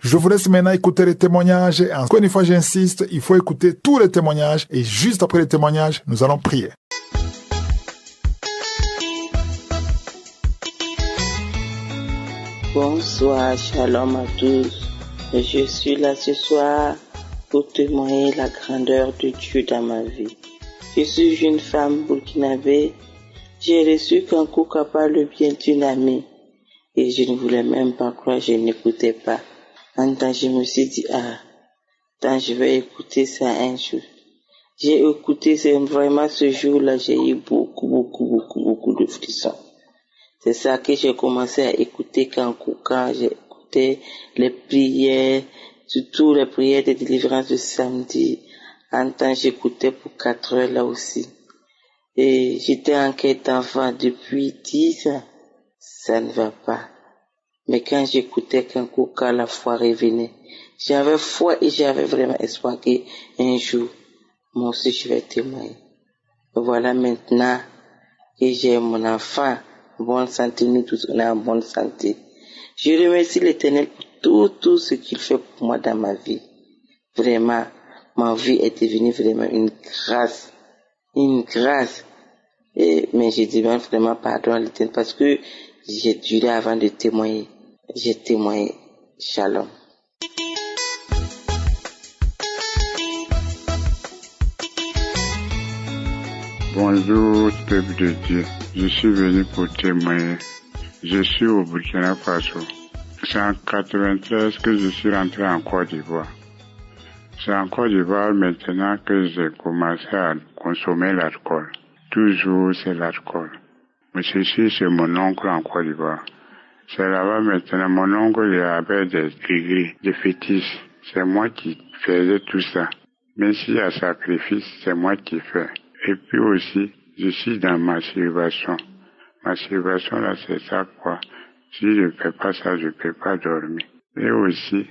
Je vous laisse maintenant écouter les témoignages. Et encore une fois, j'insiste, il faut écouter tous les témoignages. Et juste après les témoignages, nous allons prier. Bonsoir, shalom à tous. Je suis là ce soir pour témoigner la grandeur de Dieu dans ma vie. Je suis une femme burkinabé. J'ai reçu Kankou Kapa le bien d'une amie. Et je ne voulais même pas croire, je n'écoutais pas. En temps, je me suis dit, je vais écouter ça un jour. J'ai écouté, c'est vraiment ce jour-là, j'ai eu beaucoup de frissons. C'est ça que j'ai commencé à écouter quand j'ai écouté les prières, surtout les prières de délivrance de samedi. En temps, j'écoutais pour 4 heures là aussi. Et j'étais en quête d'enfant depuis 10 ans. Ça ne va pas. Mais quand j'écoutais quand la foi revenait, j'avais foi et j'avais vraiment espoir qu'un jour, moi aussi je vais témoigner. Voilà maintenant que j'ai mon enfant en bonne santé, nous tous on est en bonne santé. Je remercie l'Éternel pour tout ce qu'il fait pour moi dans ma vie. Vraiment, ma vie est devenue vraiment une grâce. Mais je demande vraiment pardon à l'Éternel parce que j'ai duré avant de témoigner. J'ai témoigné. Shalom. Bonjour, peuple de Dieu. Je suis venu pour témoigner. Je suis au Burkina Faso. C'est en 93 que je suis rentré en Côte d'Ivoire. C'est en Côte d'Ivoire maintenant que j'ai commencé à consommer l'alcool. Toujours c'est l'alcool. Mais ceci, c'est mon oncle en Côte d'Ivoire. C'est là-bas maintenant, mon oncle il avait des gris, des fétiches. C'est moi qui faisais tout ça. Même s'il y a sacrifice, c'est moi qui fais. Et puis aussi, je suis dans ma masturbation. Masturbation là, c'est ça quoi. Si je ne fais pas ça, je ne peux pas dormir. Et aussi,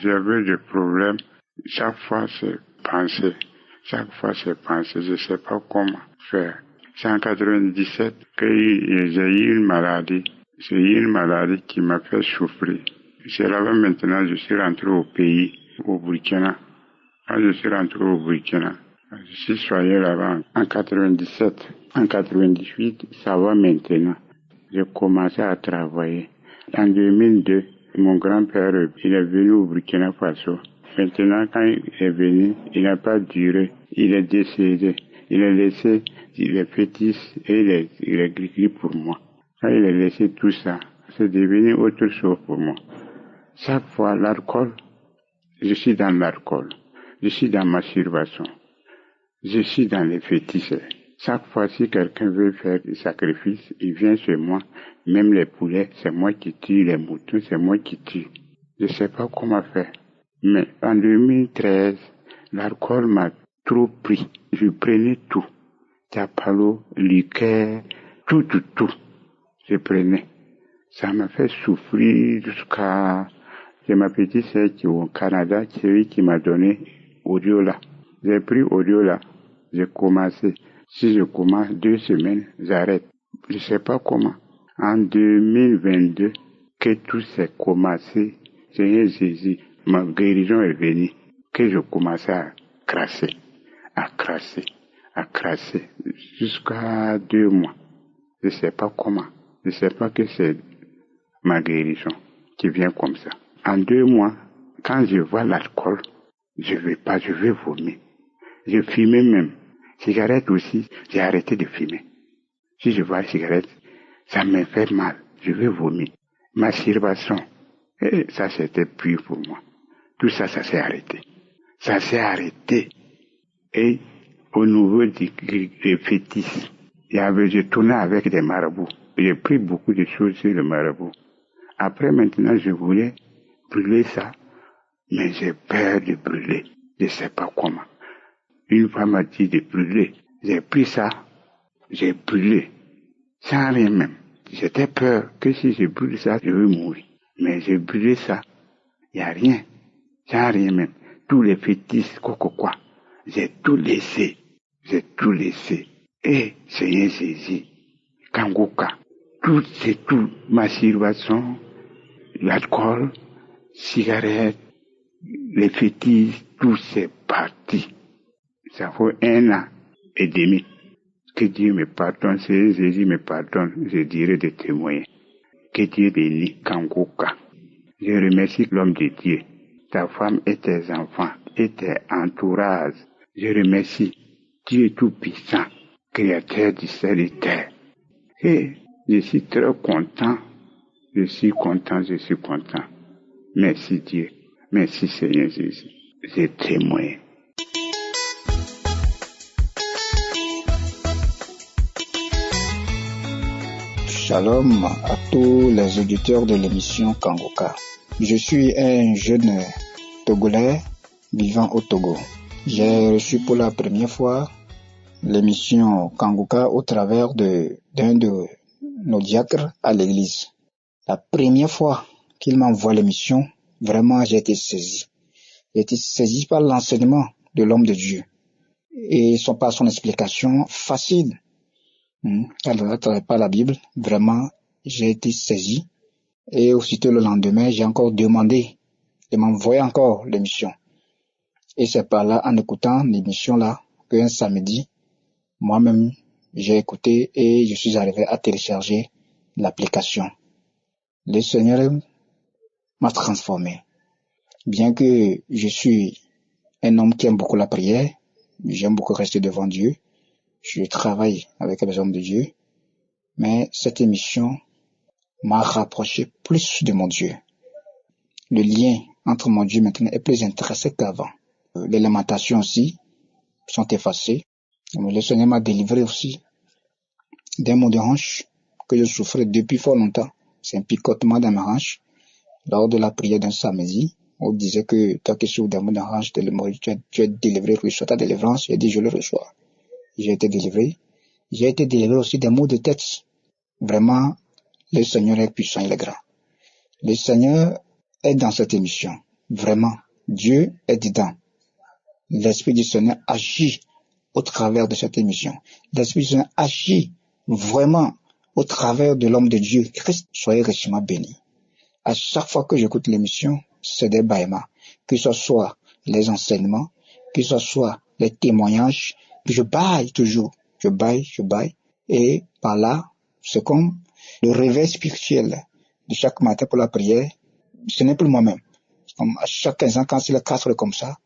j'avais des problèmes. Chaque fois, c'est penser. Je ne sais pas comment faire. C'est en 97 que j'ai eu une maladie. C'est une maladie qui m'a fait souffrir. C'est là-bas maintenant, je suis rentré au pays, au Burkina. Quand je suis rentré au Burkina, je suis soigné là-bas en 97. En 98, ça va maintenant. J'ai commencé à travailler. En 2002, mon grand-père, il est venu au Burkina Faso. Maintenant, quand il est venu, il n'a pas duré. Il est décédé. Il a laissé les fétiches et les gris pour moi. Quand il a laissé tout ça, c'est devenu autre chose pour moi. Chaque fois, l'alcool, je suis dans l'alcool. Je suis dans ma masturbation. Je suis dans les fétiches. Chaque fois, si quelqu'un veut faire des sacrifices, il vient chez moi. Même les poulets, c'est moi qui tue. Les moutons, c'est moi qui tue. Je ne sais pas comment faire. Mais en 2013, l'alcool m'a trop pris. Je prenais tout. Tapalo, liqueur, tout. Je prenais. Ça m'a fait souffrir jusqu'à... J'ai ma petite sœur qui est au Canada, c'est lui qui m'a donné Odiola. J'ai pris Odiola. J'ai commencé. Si je commence 2 semaines, j'arrête. Je ne sais pas comment. En 2022, que tout s'est commencé, Seigneur Jésus, ma guérison est venue. Que je commençais à crasser. Jusqu'à 2 mois. Je ne sais pas comment. Je ne sais pas que c'est ma guérison qui vient comme ça. En 2 mois, quand je vois l'alcool, je vais vomir. Je fumais même. Cigarette aussi, j'ai arrêté de fumer. Si je vois la cigarette, ça me fait mal. Je vais vomir. Masturbation. Et ça, c'était plus pour moi. Tout ça, ça s'est arrêté. Et au niveau des fétiches, je tournais avec des marabouts. J'ai pris beaucoup de choses sur le marabout. Après, maintenant, je voulais brûler ça, mais j'ai peur de brûler. Je ne sais pas comment. Une femme m'a dit de brûler. J'ai pris ça, j'ai brûlé, sans rien même. J'étais peur que si je brûle ça, je vais mourir. Mais j'ai brûlé ça, il n'y a rien, sans rien même. Tous les fétiches, quoi. J'ai tout laissé. Et Seigneur Jésus, Kangoka, c'est tout. Masturbation, l'alcool, cigarettes, les fétiches, tout c'est parti. Ça fait 1 an et demi que Dieu me pardonne. Si Jésus me pardonne, je dirai de témoigner. Que Dieu bénisse Kangoka. Je remercie l'homme de Dieu, ta femme et tes enfants et tes entourages. Je remercie Dieu Tout-Puissant, Créateur du ciel et terre. Et je suis très content. Je suis content. Merci Dieu. Merci Seigneur Jésus. Je témoigne. Shalom à tous les auditeurs de l'émission Kangoka. Je suis un jeune Togolais vivant au Togo. J'ai reçu pour la première fois l'émission Kangoka au travers d'un de nos diacres à l'église. La première fois qu'il m'envoie l'émission, vraiment j'ai été saisi. J'ai été saisi par l'enseignement de l'homme de Dieu et par son explication facile. Alors, à travers la Bible, vraiment, j'ai été saisi. Et aussitôt le lendemain, j'ai encore demandé de m'envoyer encore l'émission. Et c'est par là, en écoutant l'émission là, qu'un samedi, moi-même, j'ai écouté et je suis arrivé à télécharger l'application. Le Seigneur m'a transformé. Bien que je suis un homme qui aime beaucoup la prière, j'aime beaucoup rester devant Dieu. Je travaille avec les hommes de Dieu, mais cette émission m'a rapproché plus de mon Dieu. Le lien entre mon Dieu maintenant est plus intéressant qu'avant. Les lamentations aussi sont effacées. Le Seigneur m'a délivré aussi d'un mot de hanche que je souffrais depuis fort longtemps. C'est un picotement dans ma hanche. Lors de la prière d'un samedi, on disait que toi qui souffres d'un mot de hanche, tu es délivré, reçois ta délivrance. J'ai dit je le reçois. J'ai été délivré. J'ai été délivré aussi des maux de tête. Vraiment, le Seigneur est puissant, il est grand. Le Seigneur est dans cette émission. Vraiment, Dieu est dedans. L'Esprit du Seigneur agit au travers de cette émission. L'Esprit du Seigneur agit vraiment au travers de l'homme de Dieu. Christ, soyez richement bénis. À chaque fois que j'écoute l'émission, c'est des bâillements. Que ce soit les enseignements, que ce soit les témoignages, je baille toujours, je baille, et par là, c'est comme le réveil spirituel de chaque matin pour la prière, ce n'est plus moi-même. C'est comme à chaque instant, quand c'est le 4 heures comme ça,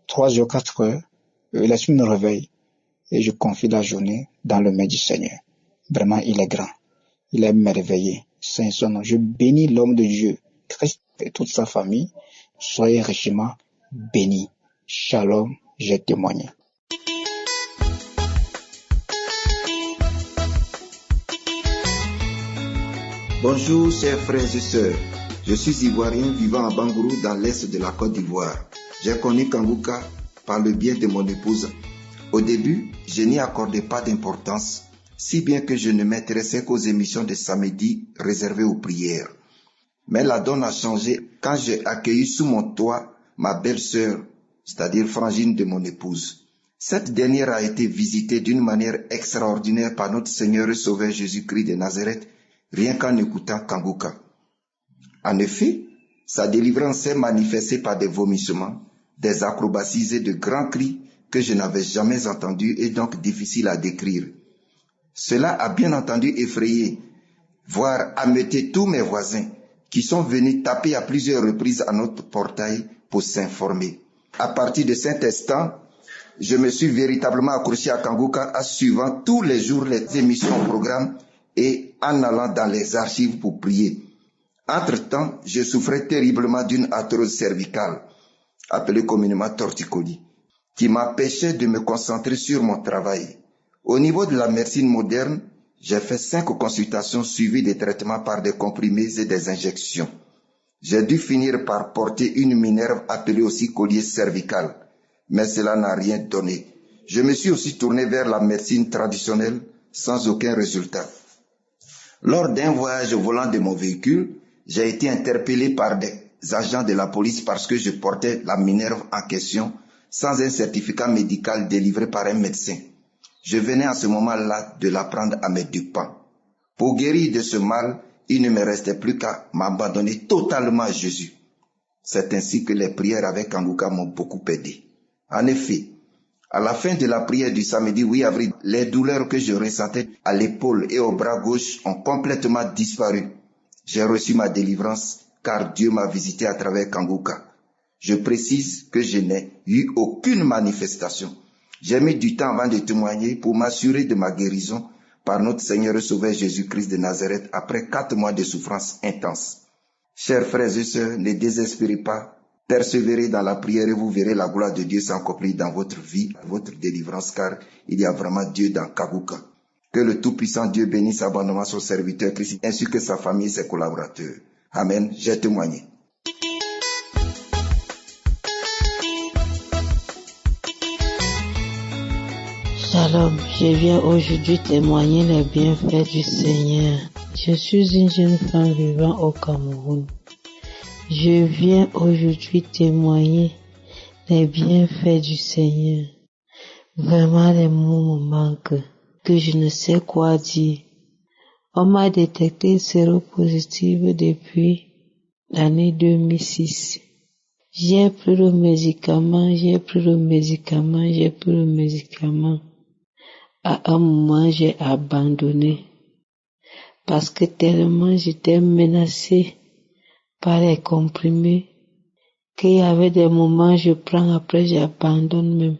3 heures, 4 heures, l'esprit me réveille et je confie la journée dans le main du Seigneur. Vraiment, il est grand, il est merveilleux, saint son nom. Je bénis l'homme de Dieu, Christ et toute sa famille, soyez richement bénis. Shalom, j'ai témoigné. Bonjour chers frères et sœurs, je suis Ivoirien vivant à Bangourou dans l'est de la Côte d'Ivoire. J'ai connu Kangoka par le biais de mon épouse. Au début, je n'y accordais pas d'importance, si bien que je ne m'intéressais qu'aux émissions de samedi réservées aux prières. Mais la donne a changé quand j'ai accueilli sous mon toit ma belle-sœur, c'est-à-dire frangine de mon épouse. Cette dernière a été visitée d'une manière extraordinaire par notre Seigneur et Sauveur Jésus-Christ de Nazareth, rien qu'en écoutant Kangoka. En effet, sa délivrance s'est manifestée par des vomissements, des acrobaties et de grands cris que je n'avais jamais entendus et donc difficiles à décrire. Cela a bien entendu effrayé, voire ameuté tous mes voisins qui sont venus taper à plusieurs reprises à notre portail pour s'informer. À partir de cet instant, je me suis véritablement accroché à Kangoka en suivant tous les jours les émissions au programme et en allant dans les archives pour prier. Entre-temps, je souffrais terriblement d'une arthrose cervicale, appelée communément torticolis, qui m'empêchait de me concentrer sur mon travail. Au niveau de la médecine moderne, j'ai fait 5 consultations suivies des traitements par des comprimés et des injections. J'ai dû finir par porter une minerve appelée aussi collier cervical, mais cela n'a rien donné. Je me suis aussi tourné vers la médecine traditionnelle sans aucun résultat. Lors d'un voyage au volant de mon véhicule, j'ai été interpellé par des agents de la police parce que je portais la minerve en question sans un certificat médical délivré par un médecin. Je venais à ce moment-là de l'apprendre à mes dépens. Pour guérir de ce mal, il ne me restait plus qu'à m'abandonner totalement à Jésus. C'est ainsi que les prières avec Kanguka m'ont beaucoup aidé. En effet, à la fin de la prière du samedi 8 avril, les douleurs que je ressentais à l'épaule et au bras gauche ont complètement disparu. J'ai reçu ma délivrance car Dieu m'a visité à travers Kanguka. Je précise que je n'ai eu aucune manifestation. J'ai mis du temps avant de témoigner pour m'assurer de ma guérison par notre Seigneur et Sauveur Jésus-Christ de Nazareth après 4 mois de souffrance intense. Chers frères et sœurs, ne désespérez pas. Persévérez dans la prière et vous verrez la gloire de Dieu s'accomplir dans votre vie, votre délivrance, car il y a vraiment Dieu dans Kanguka. Que le Tout-Puissant Dieu bénisse abondamment son serviteur Christ, ainsi que sa famille et ses collaborateurs. Amen. J'ai témoigné. Shalom, je viens aujourd'hui témoigner les bienfaits du Seigneur. Je suis une jeune femme vivant au Cameroun. Je viens aujourd'hui témoigner les bienfaits du Seigneur. Vraiment, les mots me manquent, que je ne sais quoi dire. On m'a détecté séropositive depuis l'année 2006. J'ai pris le médicament. À un moment, j'ai abandonné parce que tellement j'étais menacée par les comprimés qu'il y avait des moments je prends, après j'abandonne même.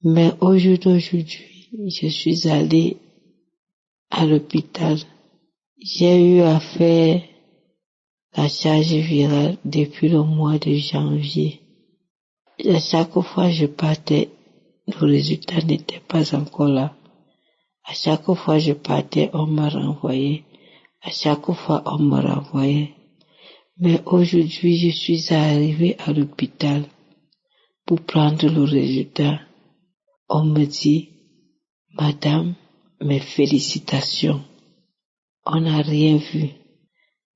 Mais aujourd'hui, je suis allée à l'hôpital. J'ai eu à faire la charge virale depuis le mois de janvier. Et à chaque fois je partais, le résultat n'était pas encore là. À chaque fois je partais, on me renvoyait. À chaque fois, on me renvoyait. Mais aujourd'hui, je suis arrivée à l'hôpital pour prendre le résultat. On me dit, Madame, mes félicitations. On n'a rien vu.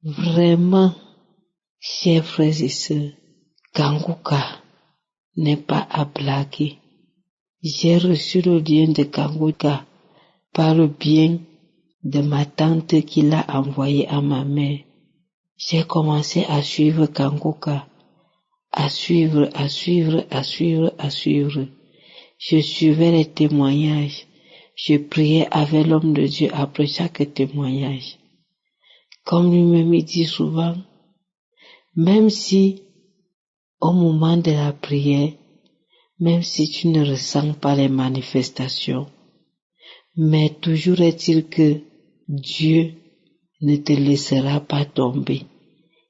Vraiment, chers frères et sœurs, Kanguka n'est pas à blaguer. J'ai reçu le lien de Kanguka par le bien de ma tante qui l'a envoyé à ma mère. J'ai commencé à suivre Kanguka, à suivre. Je suivais les témoignages. Je priais avec l'homme de Dieu après chaque témoignage. Comme lui-même il dit souvent, même si au moment de la prière, même si tu ne ressens pas les manifestations, mais toujours est-il que Dieu ne te laissera pas tomber.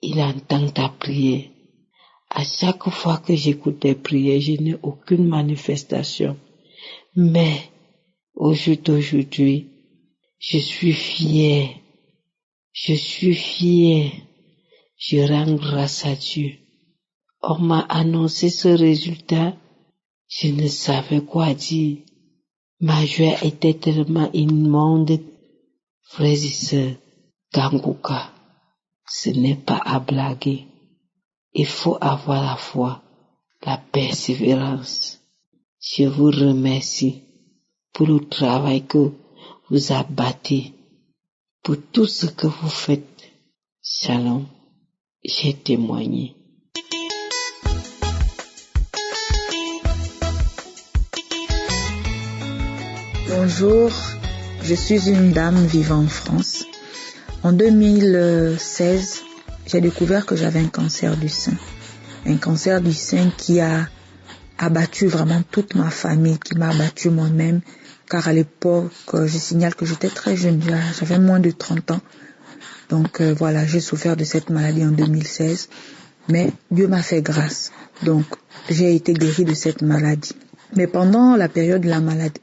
Il entend ta prière. À chaque fois que j'écoute tes prières, je n'ai aucune manifestation. Mais aujourd'hui, je suis fière. Je rends grâce à Dieu. On m'a annoncé ce résultat. Je ne savais quoi dire. Ma joie était tellement immonde. Frères et sœurs, Kanguka, ce n'est pas à blaguer. Il faut avoir la foi, la persévérance. Je vous remercie pour le travail que vous abattez, pour tout ce que vous faites. Shalom, j'ai témoigné. Bonjour, je suis une dame vivant en France. En 2016, j'ai découvert que j'avais un cancer du sein. Un cancer du sein qui a abattu vraiment toute ma famille, qui m'a abattu moi-même, car à l'époque, je signale que j'étais très jeune, j'avais moins de 30 ans. Donc voilà, j'ai souffert de cette maladie en 2016, mais Dieu m'a fait grâce. Donc j'ai été guérie de cette maladie. Mais pendant la période de la maladie,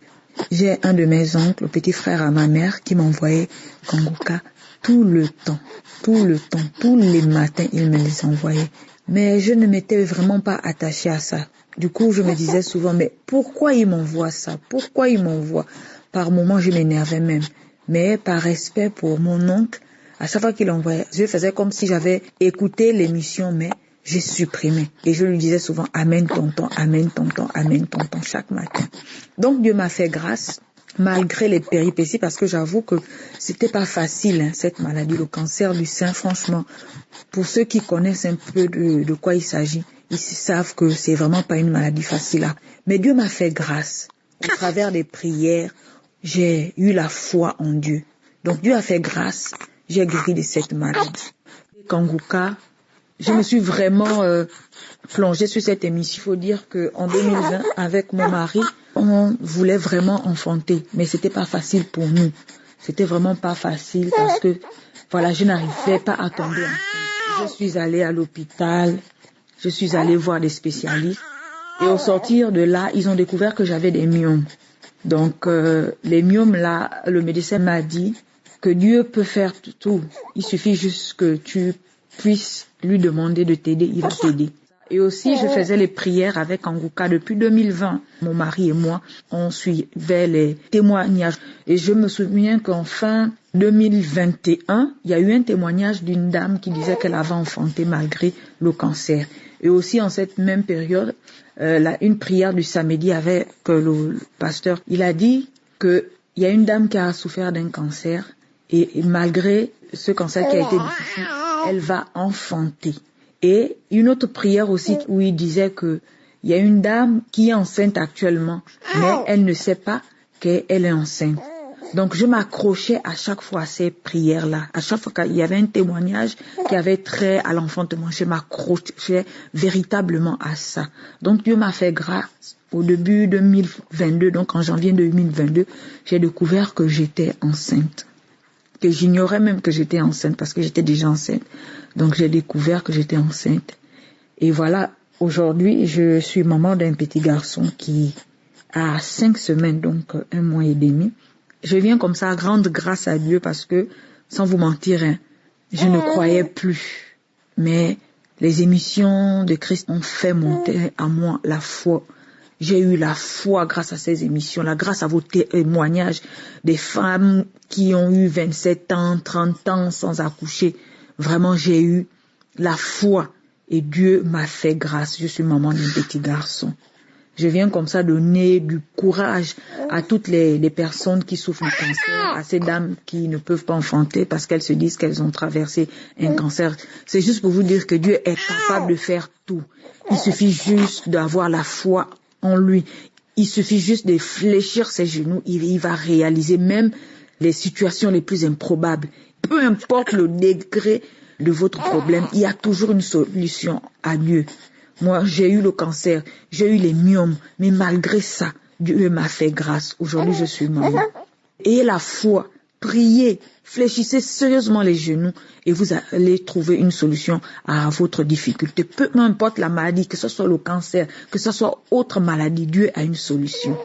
j'ai un de mes oncles, le petit frère à ma mère, qui m'envoyait Kanguka tout le temps, tous les matins, il me les envoyait. Mais je ne m'étais vraiment pas attachée à ça. Du coup, je me disais souvent, mais pourquoi il m'envoie ça? Pourquoi il m'envoie? Par moments, je m'énervais même. Mais par respect pour mon oncle, à chaque fois qu'il envoyait, je faisais comme si j'avais écouté l'émission, mais j'ai supprimé. Et je lui disais souvent, amen tonton, chaque matin. Donc Dieu m'a fait grâce. malgré les péripéties, parce que j'avoue que c'était pas facile, hein, cette maladie, le cancer du sein, franchement. Pour ceux qui connaissent un peu de quoi il s'agit, ils savent que c'est vraiment pas une maladie facile. Mais Dieu m'a fait grâce. Au travers des prières, j'ai eu la foi en Dieu. Donc Dieu a fait grâce, j'ai guéri de cette maladie. Kanguka, je me suis vraiment plongée sur cette émission. Il faut dire qu'en 2020, avec mon mari, on voulait vraiment enfanter, mais c'était pas facile pour nous. C'était vraiment pas facile parce que, voilà, je n'arrivais pas à tomber enceinte. Je suis allée à l'hôpital, je suis allée voir des spécialistes, et au sortir de là, ils ont découvert que j'avais des myomes. Donc, les myomes là, le médecin m'a dit que Dieu peut faire tout. Il suffit juste que tu puisses lui demander de t'aider, il va t'aider. Et aussi, je faisais les prières avec Kanguka depuis 2020. Mon mari et moi, on suivait les témoignages. Et je me souviens qu'en fin 2021, il y a eu un témoignage d'une dame qui disait qu'elle avait enfanté malgré le cancer. Et aussi, en cette même période, une prière du samedi avec le pasteur, il a dit qu'il y a une dame qui a souffert d'un cancer et malgré ce cancer qui a été difficile, elle va enfanter. Et une autre prière aussi où il disait que il y a une dame qui est enceinte actuellement, mais elle ne sait pas qu'elle est enceinte. Donc je m'accrochais à chaque fois à ces prières-là. À chaque fois qu'il y avait un témoignage qui avait trait à l'enfantement, je m'accrochais véritablement à ça. Donc Dieu m'a fait grâce. Au début 2022, donc en janvier 2022, j'ai découvert que j'étais enceinte. Que j'ignorais même que j'étais enceinte parce que j'étais déjà enceinte. Donc j'ai découvert que j'étais enceinte. Et voilà, aujourd'hui, je suis maman d'un petit garçon qui a 5 semaines, donc 1 mois et demi. Je viens comme ça rendre grâce à Dieu parce que, sans vous mentir, hein, je ne croyais plus. Mais les émissions de Christ ont fait monter à moi la foi. J'ai eu la foi grâce à ces émissions-là, grâce à vos témoignages des femmes qui ont eu 27 ans, 30 ans sans accoucher. Vraiment, j'ai eu la foi et Dieu m'a fait grâce. Je suis maman d'un petit garçon. Je viens comme ça donner du courage à toutes les personnes qui souffrent du cancer, à ces dames qui ne peuvent pas enfanter parce qu'elles se disent qu'elles ont traversé un cancer. C'est juste pour vous dire que Dieu est capable de faire tout. Il suffit juste d'avoir la foi en lui. Il suffit juste de fléchir ses genoux. Il va réaliser même les situations les plus improbables. Peu importe le degré de votre problème, il y a toujours une solution à Dieu. Moi, j'ai eu le cancer, j'ai eu les myomes, mais malgré ça, Dieu m'a fait grâce. Aujourd'hui, je suis maman. Ayez la foi, priez, fléchissez sérieusement les genoux et vous allez trouver une solution à votre difficulté. Peu importe la maladie, que ce soit le cancer, que ce soit autre maladie, Dieu a une solution.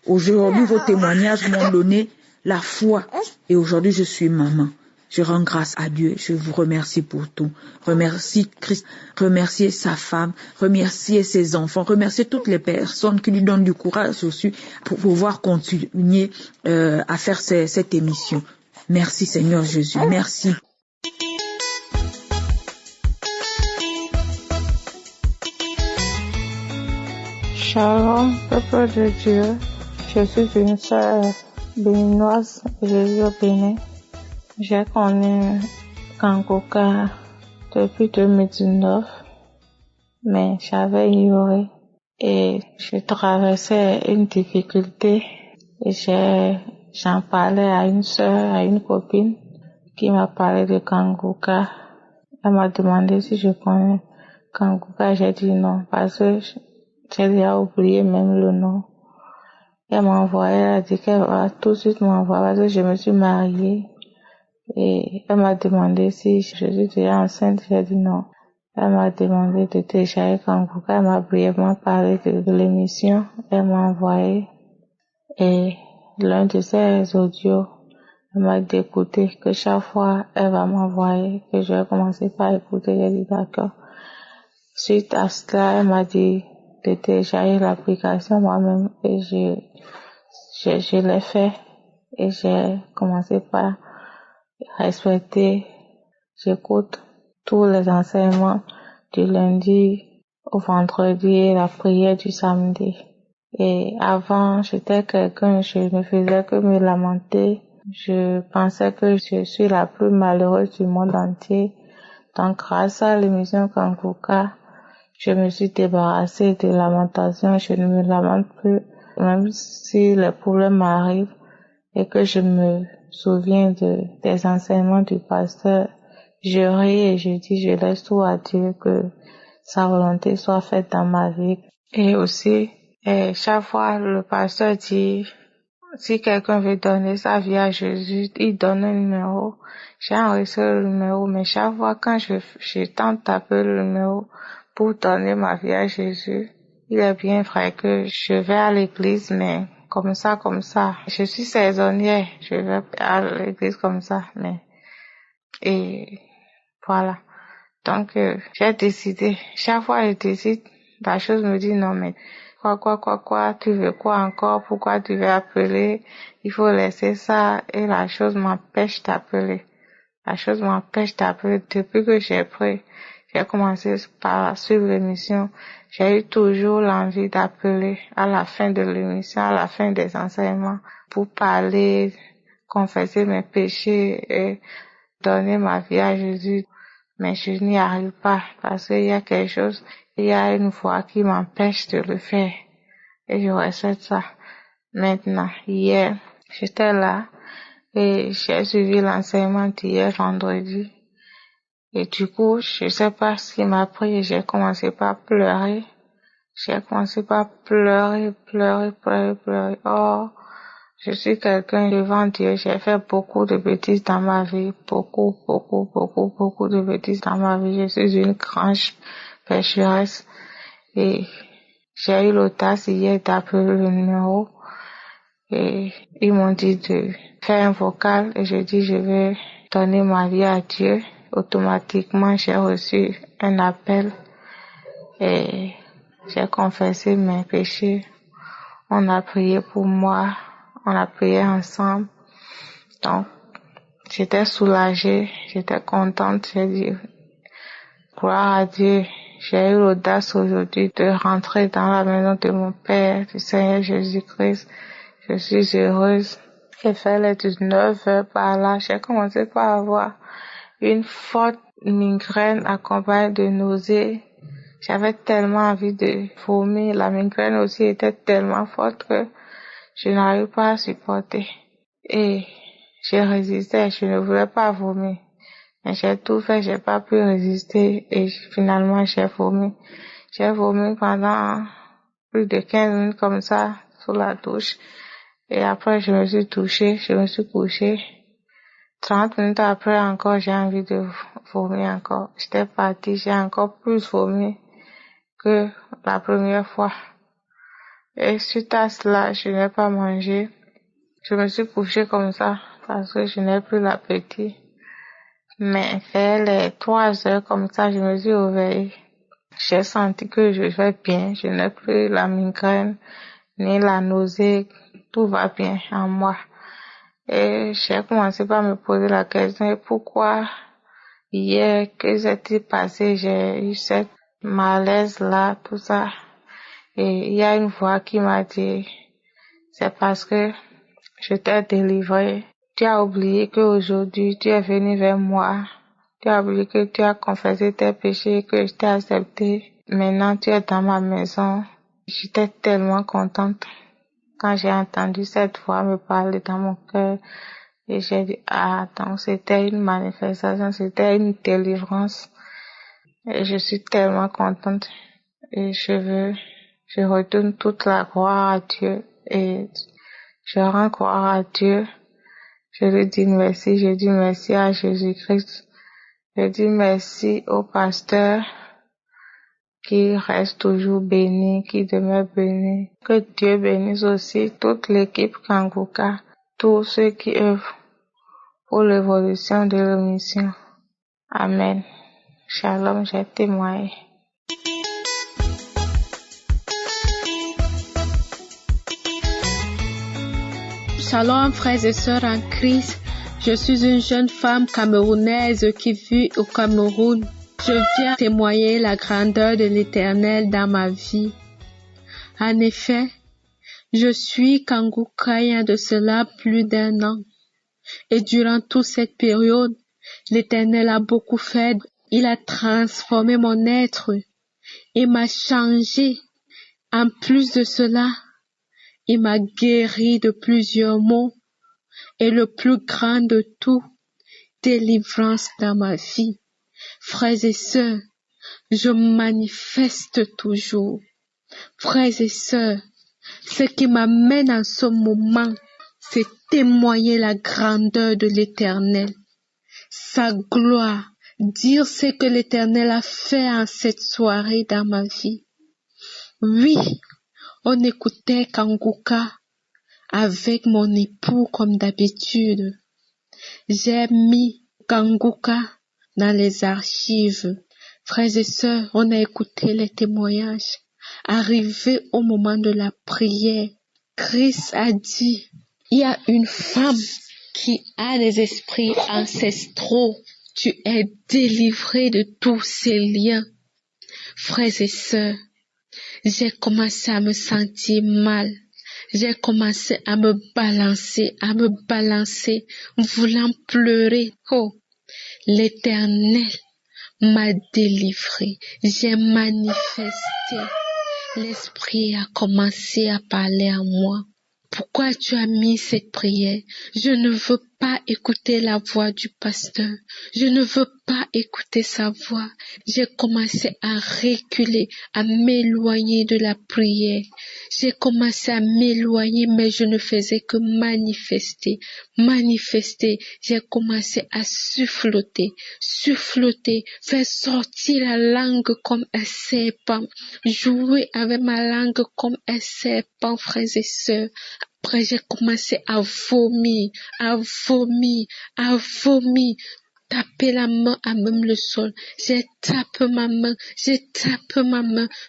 Aujourd'hui, vos témoignages m'ont donné la foi et aujourd'hui, je suis maman. Je rends grâce à Dieu. Je vous remercie pour tout. Remercie Christ. Remerciez sa femme. Remerciez ses enfants. Remerciez toutes les personnes qui lui donnent du courage aussi pour pouvoir continuer à faire cette émission. Merci Seigneur Jésus. Merci. Shalom, peuple de Dieu. Je suis une sœur béninoise, Jésus au Bénin. J'ai connu Kanguka depuis 2019, mais j'avais ignoré et je traversais une difficulté et j'en parlais à une sœur, à une copine qui m'a parlé de Kanguka. Elle m'a demandé si je connais Kanguka, j'ai dit non parce que j'ai déjà oublié même le nom. Elle m'a envoyé, elle a dit qu'elle va tout de suite m'envoyer parce que je me suis mariée. Et elle m'a demandé si je suis déjà enceinte, j'ai dit non. Elle m'a demandé de télécharger Kanguka, elle m'a brièvement parlé de l'émission, elle m'a envoyé. Et l'un de ces audios, elle m'a dit d'écouter, que chaque fois elle va m'envoyer, que je vais commencer par écouter, j'ai dit d'accord. Suite à cela, elle m'a dit de télécharger l'application moi-même et je l'ai fait et j'ai commencé par respecter, j'écoute tous les enseignements du lundi au vendredi et la prière du samedi. Et avant, j'étais quelqu'un, je ne faisais que me lamenter. Je pensais que je suis la plus malheureuse du monde entier. Donc, grâce à l'émission Kankuka, je me suis débarrassée des lamentations. Je ne me lamente plus, même si les problèmes m'arrivent et que je me souviens des enseignements du pasteur. Je ris et je dis, je laisse tout à Dieu, que sa volonté soit faite dans ma vie. Et aussi, chaque fois, le pasteur dit, si quelqu'un veut donner sa vie à Jésus, il donne un numéro. J'ai enregistré le numéro, mais chaque fois quand je tente d'appeler le numéro pour donner ma vie à Jésus, il est bien vrai que je vais à l'église, mais comme ça. Je suis saisonnière, je vais à l'église comme ça, et voilà. Donc, j'ai décidé, chaque fois je décide, la chose me dit non, mais quoi, tu veux quoi encore, pourquoi tu veux appeler, il faut laisser ça, et la chose m'empêche d'appeler. Depuis que j'ai commencé par suivre l'émission, j'ai eu toujours l'envie d'appeler à la fin de l'émission, à la fin des enseignements, pour parler, confesser mes péchés et donner ma vie à Jésus. Mais je n'y arrive pas parce qu'il y a quelque chose, il y a une voix qui m'empêche de le faire. Et je ressens ça. Maintenant, hier, j'étais là et j'ai suivi l'enseignement d'hier vendredi. Et du coup, je sais pas ce qui m'a pris et j'ai commencé par pleurer. Pleurer. Oh, je suis quelqu'un devant Dieu. J'ai fait beaucoup de bêtises dans ma vie. Beaucoup de bêtises dans ma vie. Je suis une grande pécheresse. Et j'ai eu l'audace hier d'appeler le numéro. Et ils m'ont dit de faire un vocal. Et je dis, je vais donner ma vie à Dieu. Automatiquement, j'ai reçu un appel. Et j'ai confessé mes péchés. On a prié pour moi. On a prié ensemble. Donc, j'étais soulagée, j'étais contente. J'ai dit, gloire à Dieu. J'ai eu l'audace aujourd'hui de rentrer dans la maison de mon Père, du Seigneur Jésus-Christ. Je suis heureuse. J'ai fait les 19 heures par là. J'ai commencé par avoir une forte migraine accompagnée de nausées. J'avais tellement envie de vomir. La migraine aussi était tellement forte que je n'arrive pas à supporter. Et j'ai résisté, je ne voulais pas vomir. Mais j'ai tout fait, j'ai pas pu résister et finalement j'ai vomi. J'ai vomi pendant plus de 15 minutes comme ça, sous la douche. Et après je me suis touchée, je me suis couchée. 30 minutes après encore, j'ai envie de vomir encore. J'étais partie, j'ai encore plus vomi que la première fois. Et suite à cela, je n'ai pas mangé. Je me suis couchée comme ça parce que je n'ai plus l'appétit. Mais vers les 3 heures comme ça, je me suis réveillée. J'ai senti que je vais bien. Je n'ai plus la migraine ni la nausée. Tout va bien en moi. Et j'ai commencé par me poser la question, pourquoi hier, que s'est-il passé? J'ai eu cette malaise là, tout ça. Et il y a une voix qui m'a dit, c'est parce que je t'ai délivré. Tu as oublié qu'aujourd'hui tu es venu vers moi. Tu as oublié que tu as confessé tes péchés, que je t'ai accepté. Maintenant tu es dans ma maison. J'étais tellement contente quand j'ai entendu cette voix me parler dans mon cœur. Et j'ai dit, donc c'était une manifestation, c'était une délivrance. Et je suis tellement contente. Et je retourne toute la gloire à Dieu et je rends gloire à Dieu. Je lui dis merci, je dis merci à Jésus-Christ. Je dis merci au pasteur qui reste toujours béni, qui demeure béni. Que Dieu bénisse aussi toute l'équipe Kankuka, tous ceux qui œuvrent pour l'évolution de l'émission. Amen. Shalom, j'ai témoigné. Shalom frères et sœurs en Christ, je suis une jeune femme camerounaise qui vit au Cameroun. Je viens témoigner la grandeur de l'Éternel dans ma vie. En effet, Je suis Kanguka il y a de cela plus d'1 an. Et durant toute cette période, l'Éternel a beaucoup fait. Il a transformé mon être. Il m'a changé. En plus de cela, il m'a guéri de plusieurs maux. Et le plus grand de tout, délivrance dans ma vie. Frères et sœurs, je manifeste toujours. Frères et sœurs, ce qui m'amène en ce moment, c'est témoigner la grandeur de l'Éternel, sa gloire, dire ce que l'Éternel a fait en cette soirée dans ma vie. Oui, on écoutait Kanguka avec mon époux comme d'habitude. J'ai mis Kanguka dans les archives. Frères et sœurs, on a écouté les témoignages. Arrivé au moment de la prière, Christ a dit, il y a une femme qui a des esprits ancestraux. Tu es délivré de tous ces liens. Frères et sœurs, j'ai commencé à me sentir mal. J'ai commencé à me balancer, voulant pleurer. Oh, l'Éternel m'a délivré. J'ai manifesté. L'Esprit a commencé à parler à moi. Pourquoi tu as mis cette prière? Je ne veux pas écouter la voix du pasteur. Je ne veux pas écouter sa voix. J'ai commencé à reculer, à m'éloigner de la prière. J'ai commencé à m'éloigner, mais je ne faisais que manifester. J'ai commencé à souffloter, faire sortir la langue comme un serpent, jouer avec ma langue comme un serpent, frères et sœurs. Après, j'ai commencé à vomir, taper la main à même le sol. J'ai tapé ma main.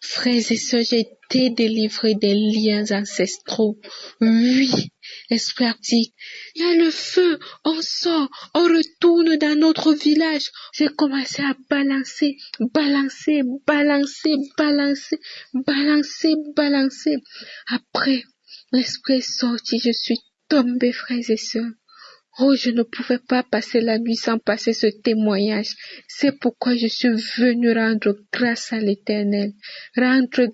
Frères et sœurs, j'ai été délivrée des liens ancestraux. Oui, l'Esprit a dit, il y a le feu, on sort, on retourne dans notre village. J'ai commencé à balancer. Après, l'Esprit est sorti, je suis tombée, frères et sœurs. Oh, je ne pouvais pas passer la nuit sans passer ce témoignage. C'est pourquoi je suis venue rendre grâce à l'Éternel. Dire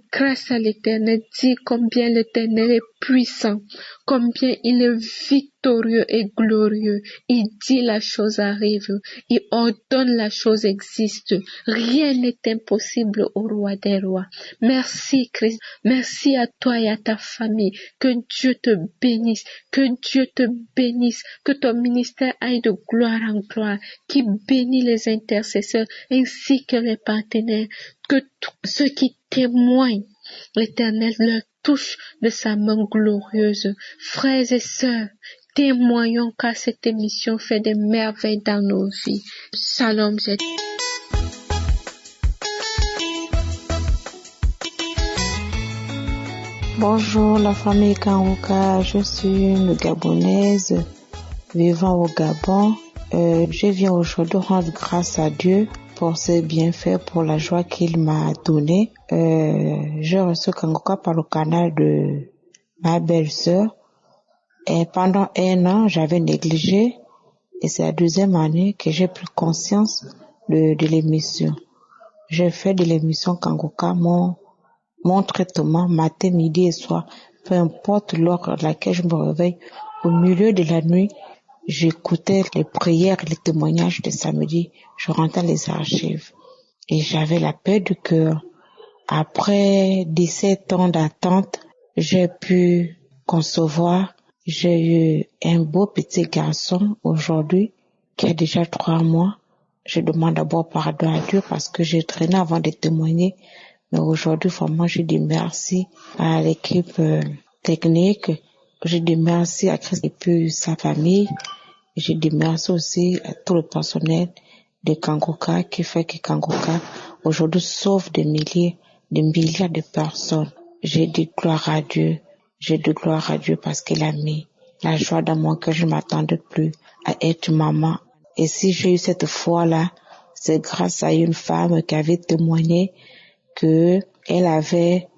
combien l'Éternel est puissant, combien il est victorieux et glorieux. Il dit la chose arrive, il ordonne la chose existe. Rien n'est impossible au roi des rois. Merci Christ, merci à toi et à ta famille. Que Dieu te bénisse, que ton ministère aille de gloire en gloire, qui bénit les intercesseurs ainsi que les partenaires, que tous ceux qui témoignent, l'Éternel leur touche de sa main glorieuse. Frères et sœurs, témoignons car cette émission fait des merveilles dans nos vies. Shalom. Bonjour la famille Kanguka, je suis une Gabonaise vivant au Gabon. Je viens aujourd'hui rendre grâce à Dieu pour ses bienfaits, pour la joie qu'il m'a donnée. J'ai reçu Kanguka par le canal de ma belle-sœur. Et pendant 1 an, j'avais négligé. Et c'est la 2e année que j'ai pris conscience de l'émission. J'ai fait de l'émission Kanguka mon traitement matin, midi et soir. Peu importe l'heure à laquelle je me réveille, au milieu de la nuit, j'écoutais les prières, les témoignages de samedi. Je rentrais les archives. Et j'avais la paix du cœur. Après 17 ans d'attente, j'ai pu concevoir. J'ai eu un beau petit garçon aujourd'hui qui a déjà 3 mois. Je demande d'abord pardon à Dieu parce que j'ai traîné avant de témoigner. Mais aujourd'hui, vraiment, je dis merci à l'équipe technique. Je dis merci à Christ et puis sa famille. Je dis merci aussi à tout le personnel de Kanguka qui fait que Kanguka aujourd'hui sauve des milliers de personnes. Je dis gloire à Dieu. Je dis gloire à Dieu parce qu'il a mis la joie dans mon cœur. Je ne m'attendais plus à être maman. Et si j'ai eu cette foi-là, c'est grâce à une femme qui avait témoigné que elle avait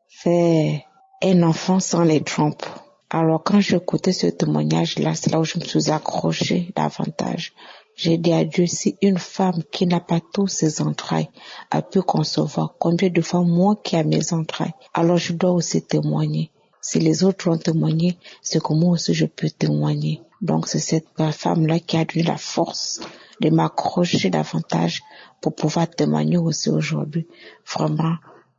fait un enfant sans les trompes. Alors quand j'écoutais ce témoignage-là, c'est là où je me suis accrochée davantage. J'ai dit à Dieu, si une femme qui n'a pas tous ses entrailles a pu concevoir, combien de fois moi qui ai mes entrailles, alors je dois aussi témoigner. Si les autres ont témoigné, c'est que moi aussi je peux témoigner. Donc c'est cette femme-là qui a donné la force de m'accrocher davantage pour pouvoir témoigner aussi aujourd'hui. Vraiment,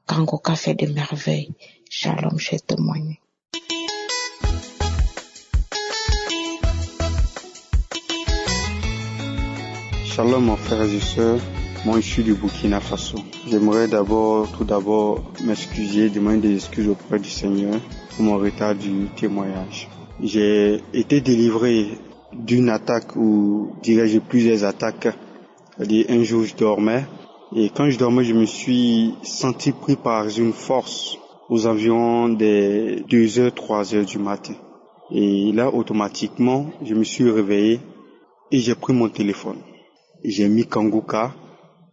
Kangoka fait des merveilles. Shalom, j'ai témoigné. Shalom mon frères et sœurs, moi je suis du Burkina Faso. J'aimerais tout d'abord m'excuser, demander des excuses auprès du Seigneur pour mon retard du témoignage. J'ai été délivré d'une attaque ou dirais-je plusieurs attaques. Un jour je dormais et quand je dormais je me suis senti pris par une force aux environs des 2h, 3h du matin. Et là automatiquement je me suis réveillé et j'ai pris mon téléphone. J'ai mis Kangoka,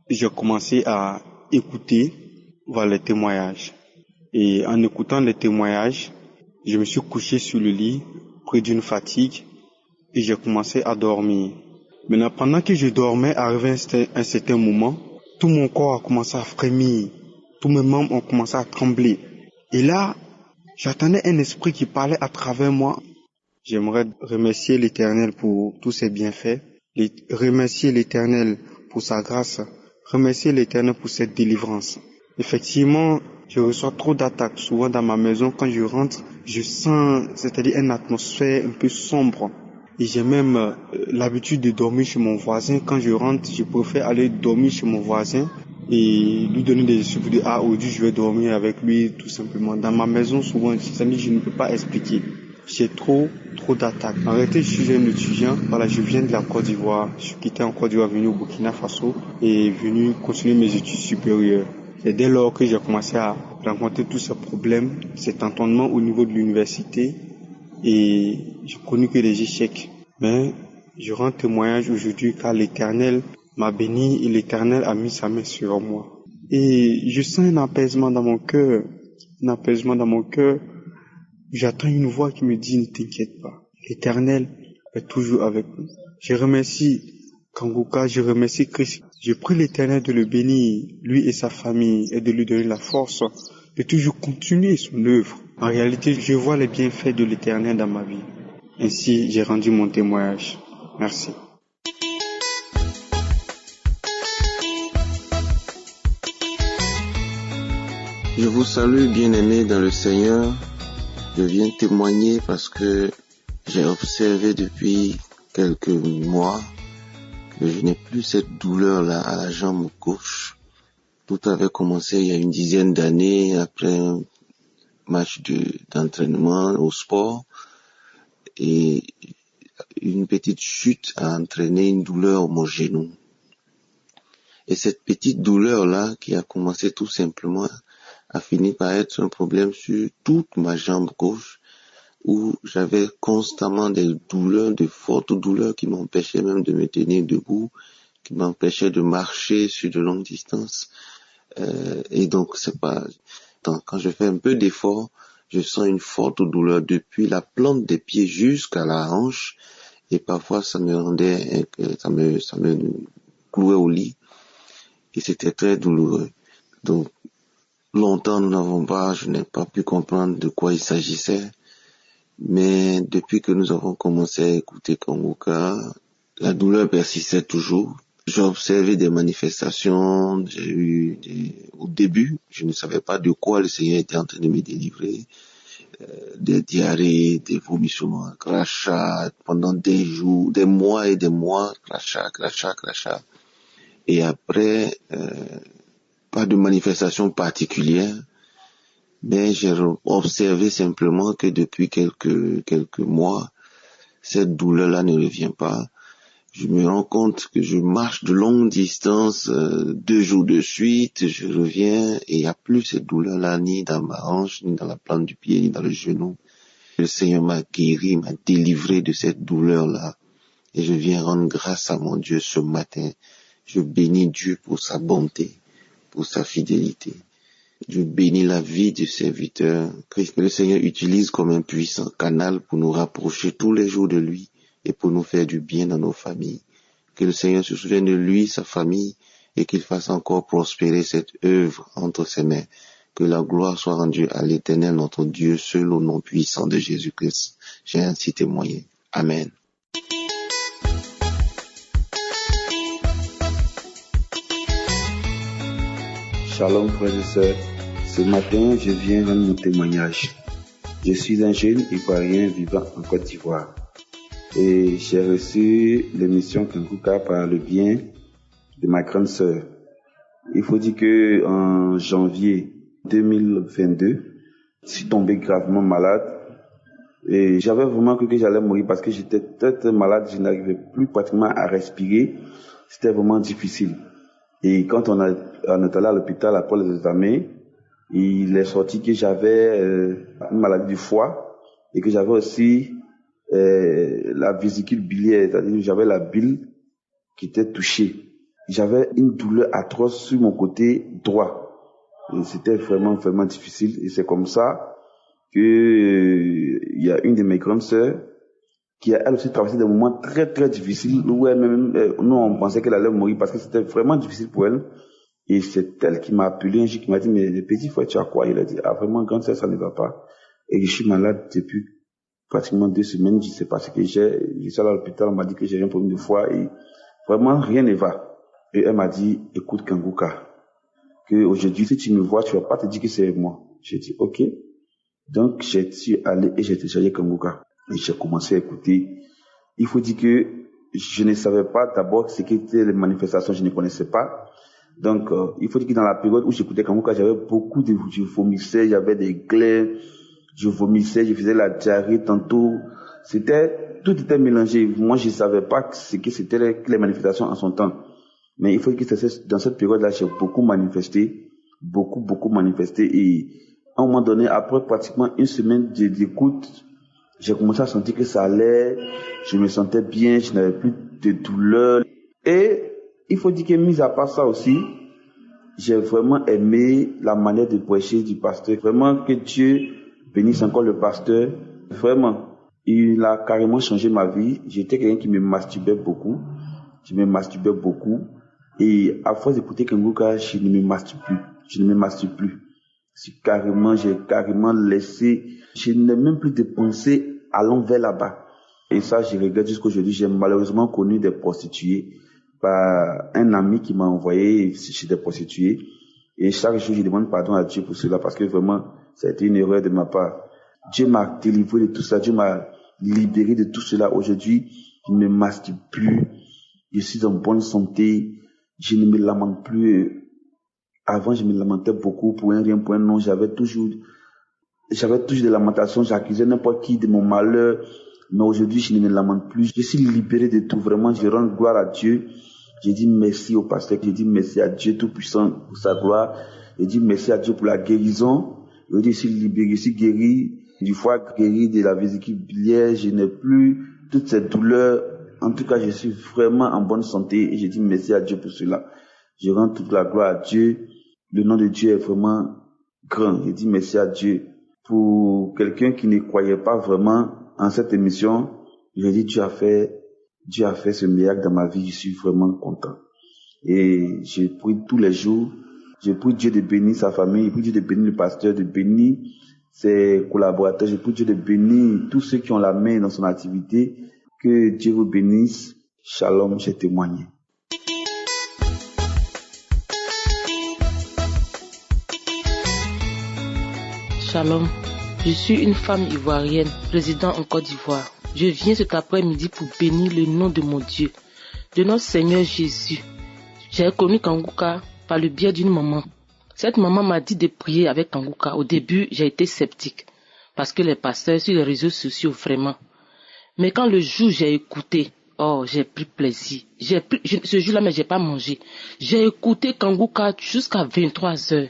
j'ai commencé à écouter les témoignages. Et en écoutant les témoignages, je me suis couché sur le lit, pris d'une fatigue, et j'ai commencé à dormir. Maintenant, pendant que je dormais, arrivé un certain moment, tout mon corps a commencé à frémir, tous mes membres ont commencé à trembler. Et là, j'entendais un esprit qui parlait à travers moi. J'aimerais remercier l'Éternel pour tous ses bienfaits. Remercier l'Éternel pour sa grâce, remercier l'Éternel pour cette délivrance. Effectivement, je reçois trop d'attaques. Souvent dans ma maison, quand je rentre, je sens, c'est-à-dire une atmosphère un peu sombre. Et j'ai même l'habitude de dormir chez mon voisin. Quand je rentre, je préfère aller dormir chez mon voisin et lui donner des excuses de aujourd'hui je vais dormir avec lui tout simplement. Dans ma maison, souvent, je ne peux pas expliquer. J'ai trop d'attaques. En réalité, je suis un étudiant. Voilà, je viens de la Côte d'Ivoire. Je suis quitté en Côte d'Ivoire, venu au Burkina Faso et venu continuer mes études supérieures. C'est dès lors que j'ai commencé à rencontrer tous ces problèmes, cet entendement au niveau de l'université et j'ai connu que des échecs. Mais je rends témoignage aujourd'hui car l'Éternel m'a béni et l'Éternel a mis sa main sur moi. Et je sens un apaisement dans mon cœur, J'attends une voix qui me dit ne t'inquiète pas. L'Éternel est toujours avec nous. Je remercie Kangoka, je remercie Christ. Je prie l'Éternel de le bénir, lui et sa famille, et de lui donner la force de toujours continuer son œuvre. En réalité, je vois les bienfaits de l'Éternel dans ma vie. Ainsi, j'ai rendu mon témoignage. Merci. Je vous salue, bien-aimés dans le Seigneur. Je viens témoigner parce que j'ai observé depuis quelques mois que je n'ai plus cette douleur-là à la jambe gauche. Tout avait commencé il y a une dizaine d'années après un match d'entraînement au sport et une petite chute a entraîné une douleur au mon genou. Et cette petite douleur-là qui a commencé tout simplement a fini par être un problème sur toute ma jambe gauche où j'avais constamment des douleurs, de fortes douleurs qui m'empêchaient même de me tenir debout, qui m'empêchaient de marcher sur de longues distances. Et donc quand je fais un peu d'effort, je sens une forte douleur depuis la plante des pieds jusqu'à la hanche et parfois ça me clouait au lit et c'était très douloureux. Donc longtemps je n'ai pas pu comprendre de quoi il s'agissait, mais depuis que nous avons commencé à écouter Kangoka, la douleur persistait toujours. J'ai observé des manifestations, au début, je ne savais pas de quoi le Seigneur était en train de me délivrer, des diarrhées, des vomissements, crachats, pendant des jours, des mois et des mois, crachats. Et après, pas de manifestation particulière, mais j'ai observé simplement que depuis quelques mois, cette douleur-là ne revient pas. Je me rends compte que je marche de longues distances, 2 jours de suite, je reviens et il n'y a plus cette douleur-là ni dans ma hanche, ni dans la plante du pied, ni dans le genou. Le Seigneur m'a guéri, m'a délivré de cette douleur-là et je viens rendre grâce à mon Dieu ce matin. Je bénis Dieu pour sa bonté, pour sa fidélité. Je bénis la vie du serviteur Christ, que le Seigneur utilise comme un puissant canal pour nous rapprocher tous les jours de lui et pour nous faire du bien dans nos familles. Que le Seigneur se souvienne de lui, sa famille, et qu'il fasse encore prospérer cette œuvre entre ses mains. Que la gloire soit rendue à l'Éternel, notre Dieu, seul au nom puissant de Jésus-Christ. J'ai ainsi témoigné. Amen. Shalom frères et sœurs, ce matin je viens rendre mon témoignage. Je suis un jeune Ivoirien vivant en Côte d'Ivoire et j'ai reçu l'émission Kanguka par le bien de ma grande sœur. Il faut dire que en janvier 2022, je suis tombé gravement malade et j'avais vraiment cru que j'allais mourir parce que j'étais très malade, je n'arrivais plus pratiquement à respirer, c'était vraiment difficile. Et quand on est allé à l'hôpital après les examens, il est sorti que j'avais une maladie du foie et que j'avais aussi la vésicule biliaire, c'est-à-dire que j'avais la bile qui était touchée. J'avais une douleur atroce sur mon côté droit. Et c'était vraiment difficile. Et c'est comme ça que il y a une de mes grandes sœurs qui a elle aussi traversé des moments très difficiles où elle-même, nous on pensait qu'elle allait mourir parce que c'était vraiment difficile pour elle. Et c'est elle qui m'a appelé un jour, qui m'a dit, mais le petit frère, tu as quoi? Il a dit, ah vraiment, grande sœur, ça ne va pas. Et je suis malade depuis pratiquement 2 semaines, je sais pas ce que j'ai. Je suis allé à l'hôpital, on m'a dit que j'ai un problème de foie et vraiment rien ne va. Et elle m'a dit, écoute Kanguka, que aujourd'hui, si tu me vois, tu vas pas te dire que c'est moi. J'ai dit, ok. Donc, j'ai suis allé et j'ai téléchargé Kanguka. Et j'ai commencé à écouter. Il faut dire que je ne savais pas d'abord ce qu'étaient les manifestations, je ne connaissais pas. Donc, il faut dire que dans la période où j'écoutais Kanguka, j'avais beaucoup de, je vomissais, j'avais des glaives, je vomissais, je faisais la diarrhée tantôt. Tout était mélangé. Moi, je ne savais pas ce que c'était les manifestations en son temps. Mais il faut dire que dans cette période-là, j'ai beaucoup manifesté. Et à un moment donné, après pratiquement une semaine d'écoute, j'ai commencé à sentir que ça allait, je me sentais bien, je n'avais plus de douleur. Et il faut dire que, mis à part ça aussi, j'ai vraiment aimé la manière de prêcher du pasteur. Vraiment que Dieu bénisse encore le pasteur. Vraiment, il a carrément changé ma vie. J'étais quelqu'un qui me masturbait beaucoup. Je me masturbais beaucoup. Et à force d'écouter Kanguka, je ne me masturbe plus. J'ai carrément laissé, je n'ai même plus de pensée allant vers là-bas. Et ça, je regrette jusqu'aujourd'hui. J'ai malheureusement connu des prostituées par un ami qui m'a envoyé chez des prostituées. Et chaque jour, je demande pardon à Dieu pour cela parce que vraiment, ça a été une erreur de ma part. Dieu m'a délivré de tout ça. Dieu m'a libéré de tout cela. Aujourd'hui, je ne me masturbe plus. Je suis en bonne santé. Je ne me lamente plus. Avant, je me lamentais beaucoup pour un rien, pour un non. J'avais toujours des lamentations. J'accusais n'importe qui de mon malheur. Mais aujourd'hui, je ne me lamente plus. Je suis libéré de tout. Vraiment, je rends gloire à Dieu. J'ai dit merci au pasteur. J'ai dit merci à Dieu Tout-Puissant pour sa gloire. J'ai dit merci à Dieu pour la guérison. Je suis libéré, je suis guéri du foie, guéri de la vésicule biliaire. Je n'ai plus toutes ces douleurs. En tout cas, je suis vraiment en bonne santé et je dis merci à Dieu pour cela. Je rends toute la gloire à Dieu. Le nom de Dieu est vraiment grand. Je dis merci à Dieu. Pour quelqu'un qui ne croyait pas vraiment en cette émission, je dis Dieu a fait ce miracle dans ma vie. Je suis vraiment content. Et je prie tous les jours. Je prie Dieu de bénir sa famille. Je prie Dieu de bénir le pasteur, de bénir ses collaborateurs. Je prie Dieu de bénir tous ceux qui ont la main dans son activité. Que Dieu vous bénisse. Shalom, j'ai témoigné. Shalom, je suis une femme ivoirienne, résidant en Côte d'Ivoire. Je viens cet après-midi pour bénir le nom de mon Dieu, de notre Seigneur Jésus. J'ai connu Kanguka par le biais d'une maman. Cette maman m'a dit de prier avec Kanguka. Au début, j'ai été sceptique, parce que les pasteurs sur les réseaux sociaux, vraiment. Mais quand le jour j'ai écouté, j'ai pris plaisir. Ce jour-là, mais j'ai pas mangé. J'ai écouté Kanguka jusqu'à 23h.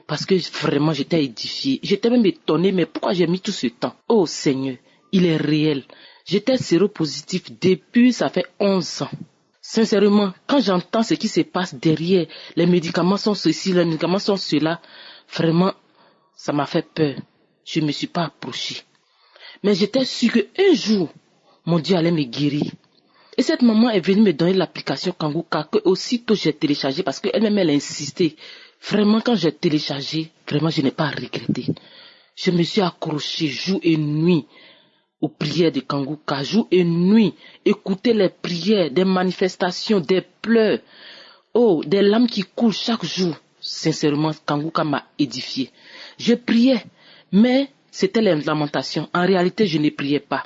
Parce que vraiment, j'étais édifiée. J'étais même étonnée, mais pourquoi j'ai mis tout ce temps? Oh Seigneur, il est réel. J'étais séropositif depuis, ça fait 11 ans. Sincèrement, quand j'entends ce qui se passe derrière, les médicaments sont ceci, les médicaments sont cela, Vraiment, ça m'a fait peur. Je ne me suis pas approchée. Mais j'étais sûre qu'un jour, mon Dieu allait me guérir. Et cette maman est venue me donner l'application Kanguka que aussitôt j'ai téléchargée parce qu'elle-même elle a insisté. Vraiment, quand j'ai téléchargé, vraiment, je n'ai pas regretté. Je me suis accrochée jour et nuit aux prières de Kanguka, jour et nuit, écouter les prières, des manifestations, des pleurs, des larmes qui coulent chaque jour. Sincèrement, Kanguka m'a édifié. Je priais, mais c'était les lamentations. En réalité, je ne priais pas.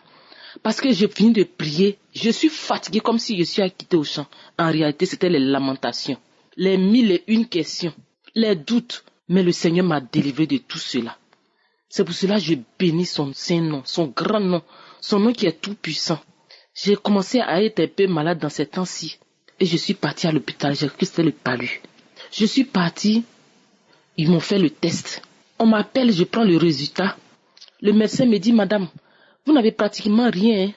Parce que j'ai fini de prier, je suis fatiguée comme si je suis acquittée au champ. En réalité, c'était les lamentations, les 1001 questions, les doutes. Mais le Seigneur m'a délivré de tout cela. C'est pour cela que je bénis son saint nom, son grand nom, son nom qui est tout puissant. J'ai commencé à être un peu malade dans ces temps-ci. Et je suis partie à l'hôpital, j'ai cru que c'était le palu. Je suis partie, ils m'ont fait le test. On m'appelle, je prends le résultat. Le médecin me dit, madame, vous n'avez pratiquement rien. Hein.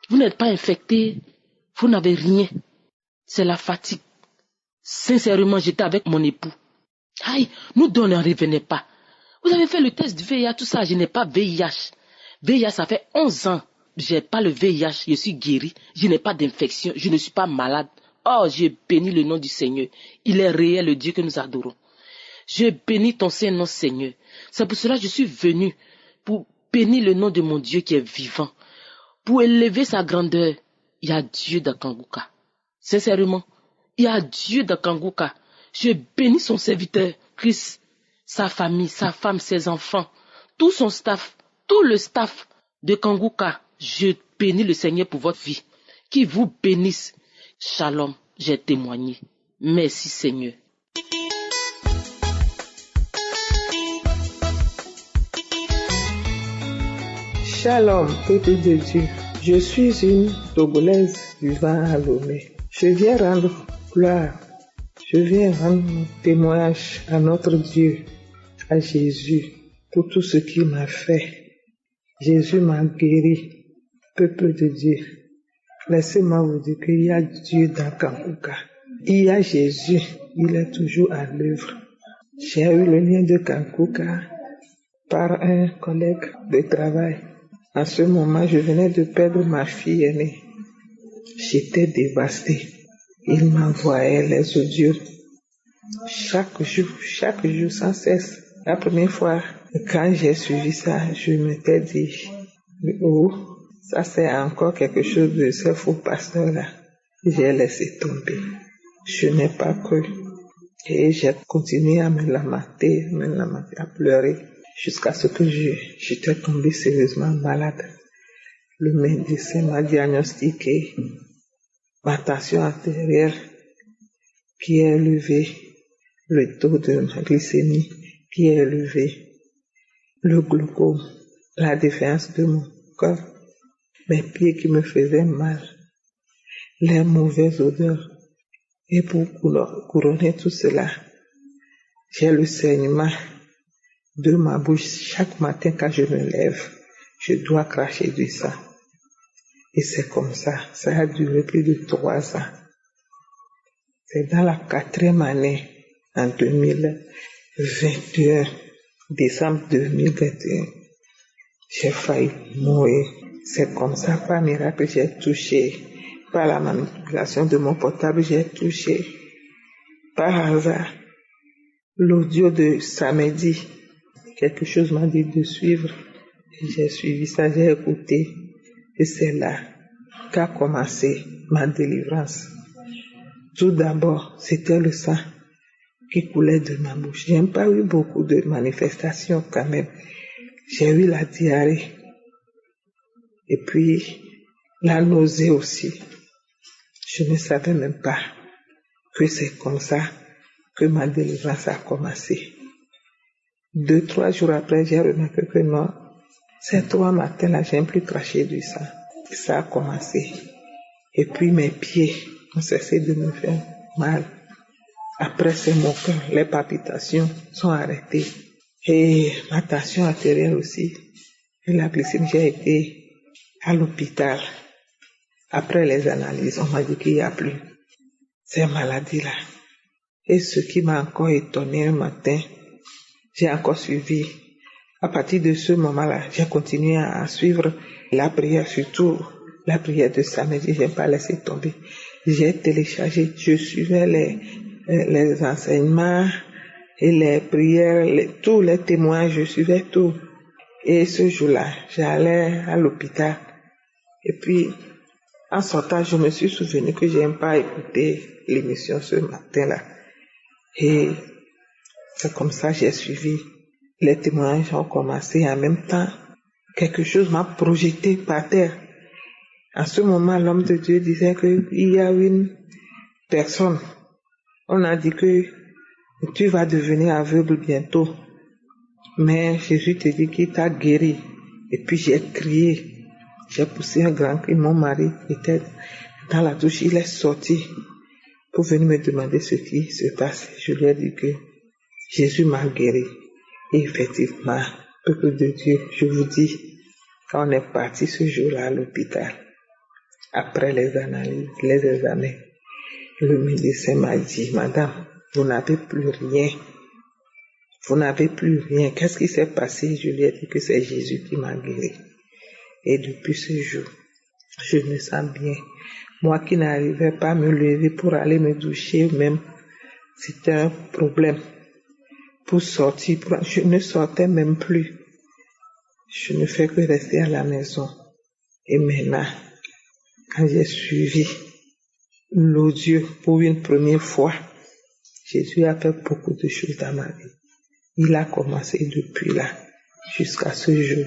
Vous n'êtes pas infectée. Vous n'avez rien. C'est la fatigue. Sincèrement, j'étais avec mon époux. Aïe, nous deux, on n'en revenait pas. Vous avez fait le test du VIH, tout ça, je n'ai pas VIH. VIH, ça fait 11 ans. Je n'ai pas le VIH, je suis guérie. Je n'ai pas d'infection, je ne suis pas malade. Oh, je bénis le nom du Seigneur. Il est réel, le Dieu que nous adorons. Je bénis ton Saint-Nom, Seigneur. C'est pour cela que je suis venu pour bénir le nom de mon Dieu qui est vivant. Pour élever sa grandeur. Il y a Dieu dans Kanguka. Sincèrement, il y a Dieu dans Kanguka. Je bénis son serviteur, Christ, sa famille, sa femme, ses enfants, tout son staff, tout le staff de Kanguka. Je bénis le Seigneur pour votre vie. Qu'il vous bénisse. Shalom, j'ai témoigné. Merci Seigneur. Shalom, peuple de Dieu. Je suis une Togolaise vivant à Lomé. Je viens rendre gloire. Je viens rendre mon témoignage à notre Dieu, à Jésus, pour tout ce qu'il m'a fait. Jésus m'a guéri, peuple de Dieu. Laissez-moi vous dire qu'il y a Dieu dans Kanguka. Il y a Jésus, il est toujours à l'œuvre. J'ai eu le lien de Kanguka par un collègue de travail. À ce moment, je venais de perdre ma fille aînée. J'étais dévastée. Il m'envoyait les audios chaque jour sans cesse. La première fois, quand j'ai suivi ça, je m'étais dit, oh, ça c'est encore quelque chose de ces faux pasteurs-là. J'ai laissé tomber. Je n'ai pas cru. Et j'ai continué à me lamenter, à pleurer, jusqu'à ce que j'étais tombée sérieusement malade. Le médecin m'a diagnostiqué ma tension artérielle qui est élevée, le taux de glycémie qui est élevé, le glaucome, la défaillance de mon corps, mes pieds qui me faisaient mal, les mauvaises odeurs. Et pour couronner tout cela, j'ai le saignement de ma bouche. Chaque matin quand je me lève, je dois cracher du sang. Et c'est comme ça. Ça a duré plus de 3 ans. C'est dans la 4e année, en 2021, décembre 2021, j'ai failli mourir. C'est comme ça, par miracle, j'ai touché. Par la manipulation de mon portable, j'ai touché. Par hasard, l'audio de samedi. Quelque chose m'a dit de suivre. Et j'ai suivi ça, j'ai écouté. Et c'est là qu'a commencé ma délivrance. Tout d'abord, c'était le sang qui coulait de ma bouche. Je n'ai pas eu beaucoup de manifestations quand même. J'ai eu la diarrhée. Et puis, la nausée aussi. Je ne savais même pas que c'est comme ça que ma délivrance a commencé. 2-3 jours après, j'ai remarqué que non, ces 3 matins-là, j'ai plus craché du sang. Ça a commencé. Et puis mes pieds ont cessé de me faire mal. Après, c'est mon cœur, les palpitations sont arrêtées. Et ma tension artérielle aussi. Et la glycémie, j'ai été à l'hôpital. Après les analyses, on m'a dit qu'il n'y a plus ces maladies-là. Et ce qui m'a encore étonné un matin, j'ai encore suivi. À partir de ce moment-là, j'ai continué à suivre la prière, surtout la prière de samedi, je n'ai pas laissé tomber. J'ai téléchargé, je suivais les enseignements et les prières, tous les témoins, je suivais tout. Et ce jour-là, j'allais à l'hôpital. Et puis, en sortant, je me suis souvenu que je n'aime pas écouter l'émission ce matin-là. Et c'est comme ça que j'ai suivi. Les témoignages ont commencé en même temps. Quelque chose m'a projeté par terre. En ce moment, l'homme de Dieu disait qu'il y a une personne. On a dit que tu vas devenir aveugle bientôt. Mais Jésus te dit qu'il t'a guéri. Et puis j'ai crié. J'ai poussé un grand cri. Mon mari était dans la douche. Il est sorti pour venir me demander ce qui se passe. Je lui ai dit que Jésus m'a guéri. Et effectivement, peuple de Dieu, je vous dis, quand on est parti ce jour-là à l'hôpital, après les analyses, les examens, le médecin m'a dit, madame, vous n'avez plus rien. Vous n'avez plus rien. Qu'est-ce qui s'est passé? Je lui ai dit que c'est Jésus qui m'a guéri. Et depuis ce jour, je me sens bien. Moi qui n'arrivais pas à me lever pour aller me doucher, même, c'était un problème. Pour sortir, je ne sortais même plus. Je ne fais que rester à la maison. Et maintenant, quand j'ai suivi l'audio pour une première fois, Jésus a fait beaucoup de choses dans ma vie. Il a commencé depuis là jusqu'à ce jour.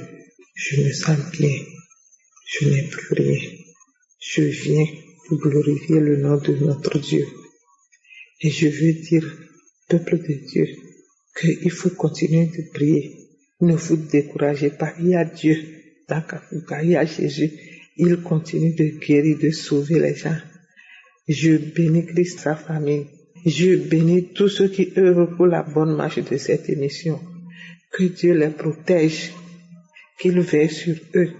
Je me sens bien. Je n'ai plus rien. Je viens pour glorifier le nom de notre Dieu. Et je veux dire, peuple de Dieu, qu'il faut continuer de prier. Ne vous découragez pas. Il y a Dieu dans Kanguka. Il y a Jésus. Il continue de guérir, de sauver les gens. Je bénis Christ, sa famille. Je bénis tous ceux qui œuvrent pour la bonne marche de cette émission. Que Dieu les protège, qu'il veille sur eux.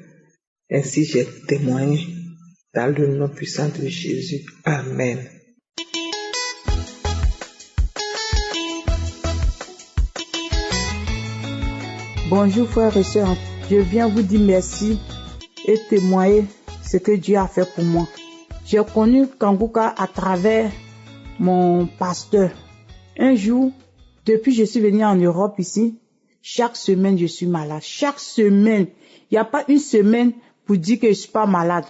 Ainsi j'ai témoigné dans le nom puissant de Jésus. Amen. Bonjour frères et sœurs, je viens vous dire merci et témoigner ce que Dieu a fait pour moi. J'ai connu Kanguka à travers mon pasteur. Un jour, depuis que je suis venue en Europe ici, chaque semaine je suis malade. Chaque semaine, il n'y a pas une semaine pour dire que je ne suis pas malade.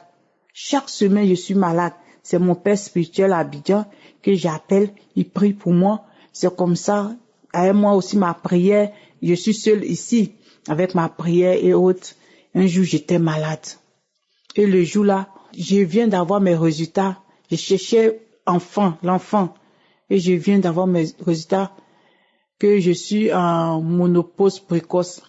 Chaque semaine je suis malade. C'est mon père spirituel à Abidjan que j'appelle, il prie pour moi. C'est comme ça, avec moi aussi ma prière. Je suis seule ici, avec ma prière et autres. Un jour, j'étais malade. Et le jour-là, je viens d'avoir mes résultats. Je cherchais l'enfant. Et je viens d'avoir mes résultats que je suis en ménopause précoce.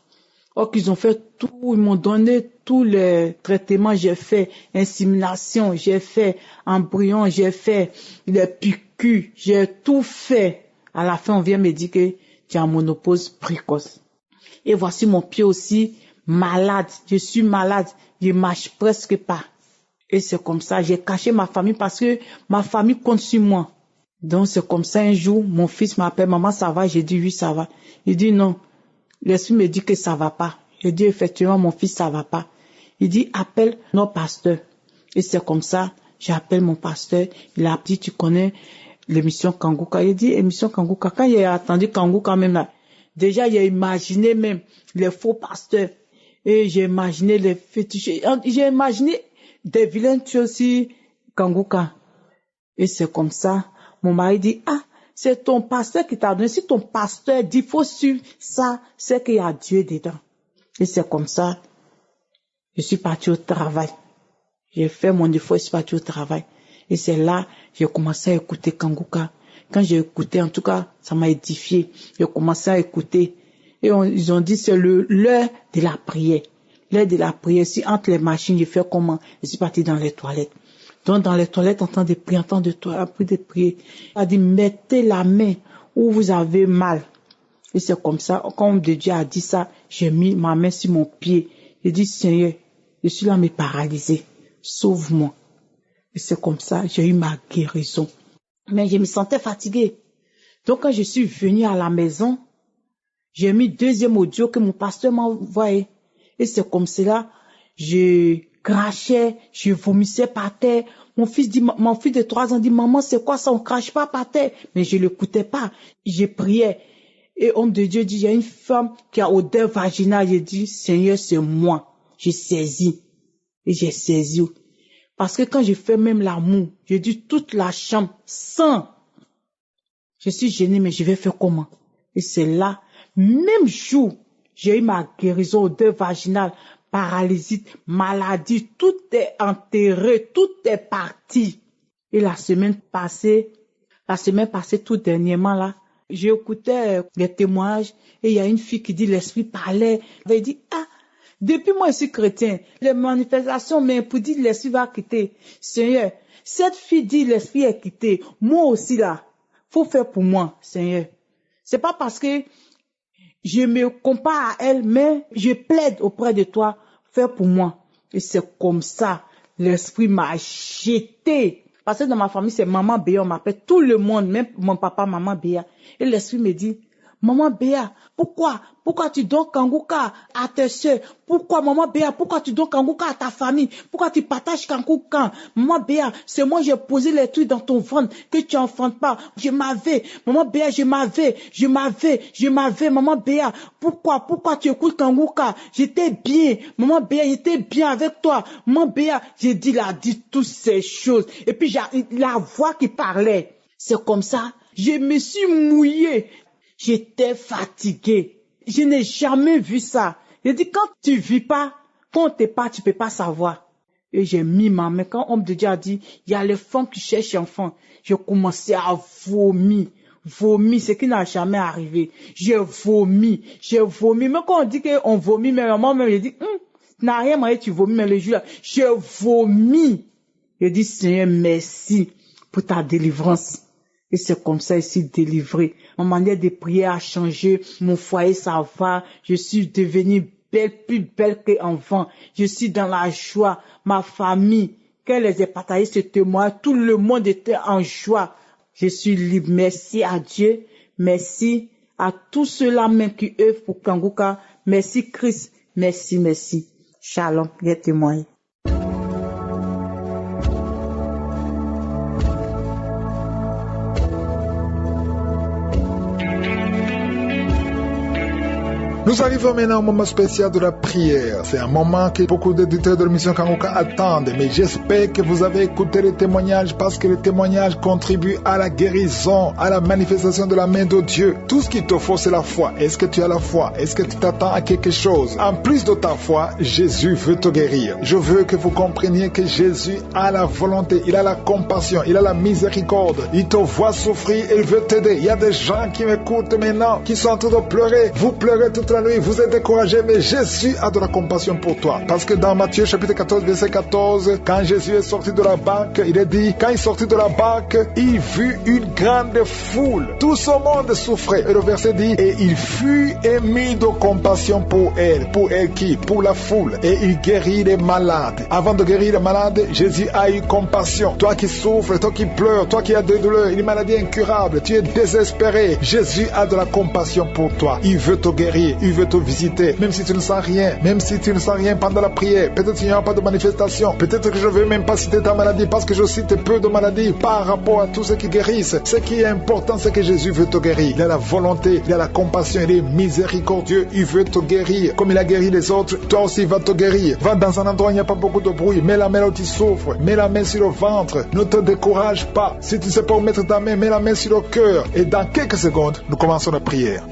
Or qu'ils ont fait tout, ils m'ont donné tous les traitements, j'ai fait insémination, j'ai fait embryon, j'ai fait les piqûres, j'ai tout fait. À la fin, on vient me dire que tu es en ménopause précoce. Et voici mon pied aussi malade. Je suis malade. Je marche presque pas. Et c'est comme ça. J'ai caché ma famille parce que ma famille compte sur moi. Donc c'est comme ça un jour, mon fils m'appelle, maman ça va? J'ai dit oui ça va. Il dit non. L'esprit me dit que ça va pas. J'ai dit effectivement mon fils ça va pas. Il dit appelle notre pasteur. Et c'est comme ça. J'appelle mon pasteur. Il a dit tu connais l'émission Kanguka. Il dit émission Kanguka. Quand il a attendu Kanguka même là, déjà j'ai imaginé même les faux pasteurs. Et j'ai imaginé les fétiches. J'ai imaginé des vilaines choses aussi Kanguka. Et c'est comme ça. Mon mari dit c'est ton pasteur qui t'a donné. Si ton pasteur dit faut suivre ça, c'est qu'il y a Dieu dedans. Et c'est comme ça. Je suis partie au travail. J'ai fait mon effort, je suis partie au travail. Et c'est là, j'ai commencé à écouter Kanguka. Quand j'ai écouté, en tout cas, ça m'a édifié. J'ai commencé à écouter. Et ils ont dit, c'est l'heure de la prière. L'heure de la prière. Si entre les machines, j'ai fait comment? Je suis partie dans les toilettes. Donc, dans les toilettes, en train de prier, en train de prier. Il a dit, mettez la main où vous avez mal. Et c'est comme ça, quand Dieu a dit ça, j'ai mis ma main sur mon pied. J'ai dit, Seigneur, je suis là, mais paralysé. Sauve-moi. Et c'est comme ça, j'ai eu ma guérison. Mais je me sentais fatiguée. Donc, quand je suis venue à la maison, J'ai mis 2e audio que mon pasteur m'a envoyé. Et c'est comme cela, je crachais, je vomissais par terre. Mon fils de 3 ans dit, maman, c'est quoi ça? On crache pas par terre. Mais je l'écoutais pas. Je priais. Et homme de Dieu dit, il y a une femme qui a odeur vaginale. J'ai dit, Seigneur, c'est moi. J'ai saisi. Et j'ai saisi. Parce que quand je fais même l'amour, je dis toute la chambre, sang. Je suis gênée, mais je vais faire comment? Et c'est là, même jour, j'ai eu ma guérison, odeur vaginale, paralysie, maladie, tout est enterré, tout est parti. Et la semaine passée, tout dernièrement là, j'ai écouté les témoignages et il y a une fille qui dit l'esprit parlait. Elle dit, depuis moi je suis chrétien, les manifestations, mais pour dire l'esprit va quitter. Seigneur, cette fille dit l'esprit est quitté. Moi aussi là, faut faire pour moi, Seigneur. C'est pas parce que je me compare à elle, mais je plaide auprès de toi, fais pour moi. Et c'est comme ça, l'esprit m'a jeté. Parce que dans ma famille, c'est Maman Béa, on m'appelle tout le monde, même mon papa, Maman Béa. Et l'esprit me dit, Maman Béa, pourquoi tu donnes Kangouka à tes soeurs? Pourquoi, Maman Béa, pourquoi tu donnes Kangouka à ta famille? Pourquoi tu partages Kangouka? Maman Béa, c'est moi, j'ai posé les trucs dans ton ventre que tu n'enfantes pas. Je m'avais. Maman Béa, je m'avais. Maman Béa, pourquoi tu écoutes Kangouka? J'étais bien. Maman Béa, j'étais bien avec toi. Maman Béa, j'ai dit toutes ces choses. Et puis, la voix qui parlait. C'est comme ça. Je me suis mouillée. J'étais fatiguée. Je n'ai jamais vu ça. J'ai dit, quand tu vis pas, quand t'es pas, tu peux pas savoir. Et j'ai mis ma main. Quand homme de Dieu a dit, il y a les femmes qui cherchent enfants. J'ai commencé à vomir. Ce qui n'a jamais arrivé. J'ai vomi. Mais quand on dit qu'on vomit, mais moi-même, j'ai dit, n'a rien moyen, tu vomis, mais le jour là, j'ai vomi. J'ai dit, Seigneur, merci pour ta délivrance. Et c'est comme ça, je suis délivré. Ma manière de prier a changé. Mon foyer, ça va. Je suis devenue belle, plus belle qu'enfant. Je suis dans la joie. Ma famille, quand les ai partagé ce témoin, tout le monde était en joie. Je suis libre. Merci à Dieu. Merci à tous ceux-là même qui œuvrent pour Kangouka. Merci Christ. Merci. Shalom, les témoins. Nous arrivons maintenant au moment spécial de la prière. C'est un moment que beaucoup d'éditeurs de l'émission Kangouka attendent. Mais j'espère que vous avez écouté les témoignages parce que les témoignages contribuent à la guérison, à la manifestation de la main de Dieu. Tout ce qu'il te faut, c'est la foi. Est-ce que tu as la foi? Est-ce que tu t'attends à quelque chose? En plus de ta foi, Jésus veut te guérir. Je veux que vous compreniez que Jésus a la volonté, il a la compassion, il a la miséricorde. Il te voit souffrir et il veut t'aider. Il y a des gens qui m'écoutent maintenant, qui sont en train de pleurer. Vous pleurez toute la nuit, vous êtes découragé, mais Jésus a de la compassion pour toi. Parce que dans Matthieu chapitre 14, verset 14, quand Jésus est sorti de la barque, il est dit, quand il sortit de la barque, il vit une grande foule. Tout ce monde souffrait. Et le verset dit, et il fut ému de compassion pour elle. Pour elle qui? Pour la foule. Et il guérit les malades. Avant de guérir les malades, Jésus a eu compassion. Toi qui souffres, toi qui pleures, toi qui as des douleurs, une maladie incurable, tu es désespéré. Jésus a de la compassion pour toi. Il veut te guérir. Il veut te visiter, même si tu ne sens rien, pendant la prière. Peut-être qu'il n'y aura pas de manifestation. Peut-être que je ne veux même pas citer ta maladie parce que je cite peu de maladies par rapport à tous ceux qui guérissent. Ce qui est important, c'est que Jésus veut te guérir. Il a la volonté, il a la compassion, il est miséricordieux. Il veut te guérir. Comme il a guéri les autres, toi aussi il va te guérir. Va dans un endroit où il n'y a pas beaucoup de bruit. Mets la main là où tu souffres. Mets la main sur le ventre. Ne te décourage pas. Si tu ne sais pas où mettre ta main, mets la main sur le cœur. Et dans quelques secondes, nous commençons la prière.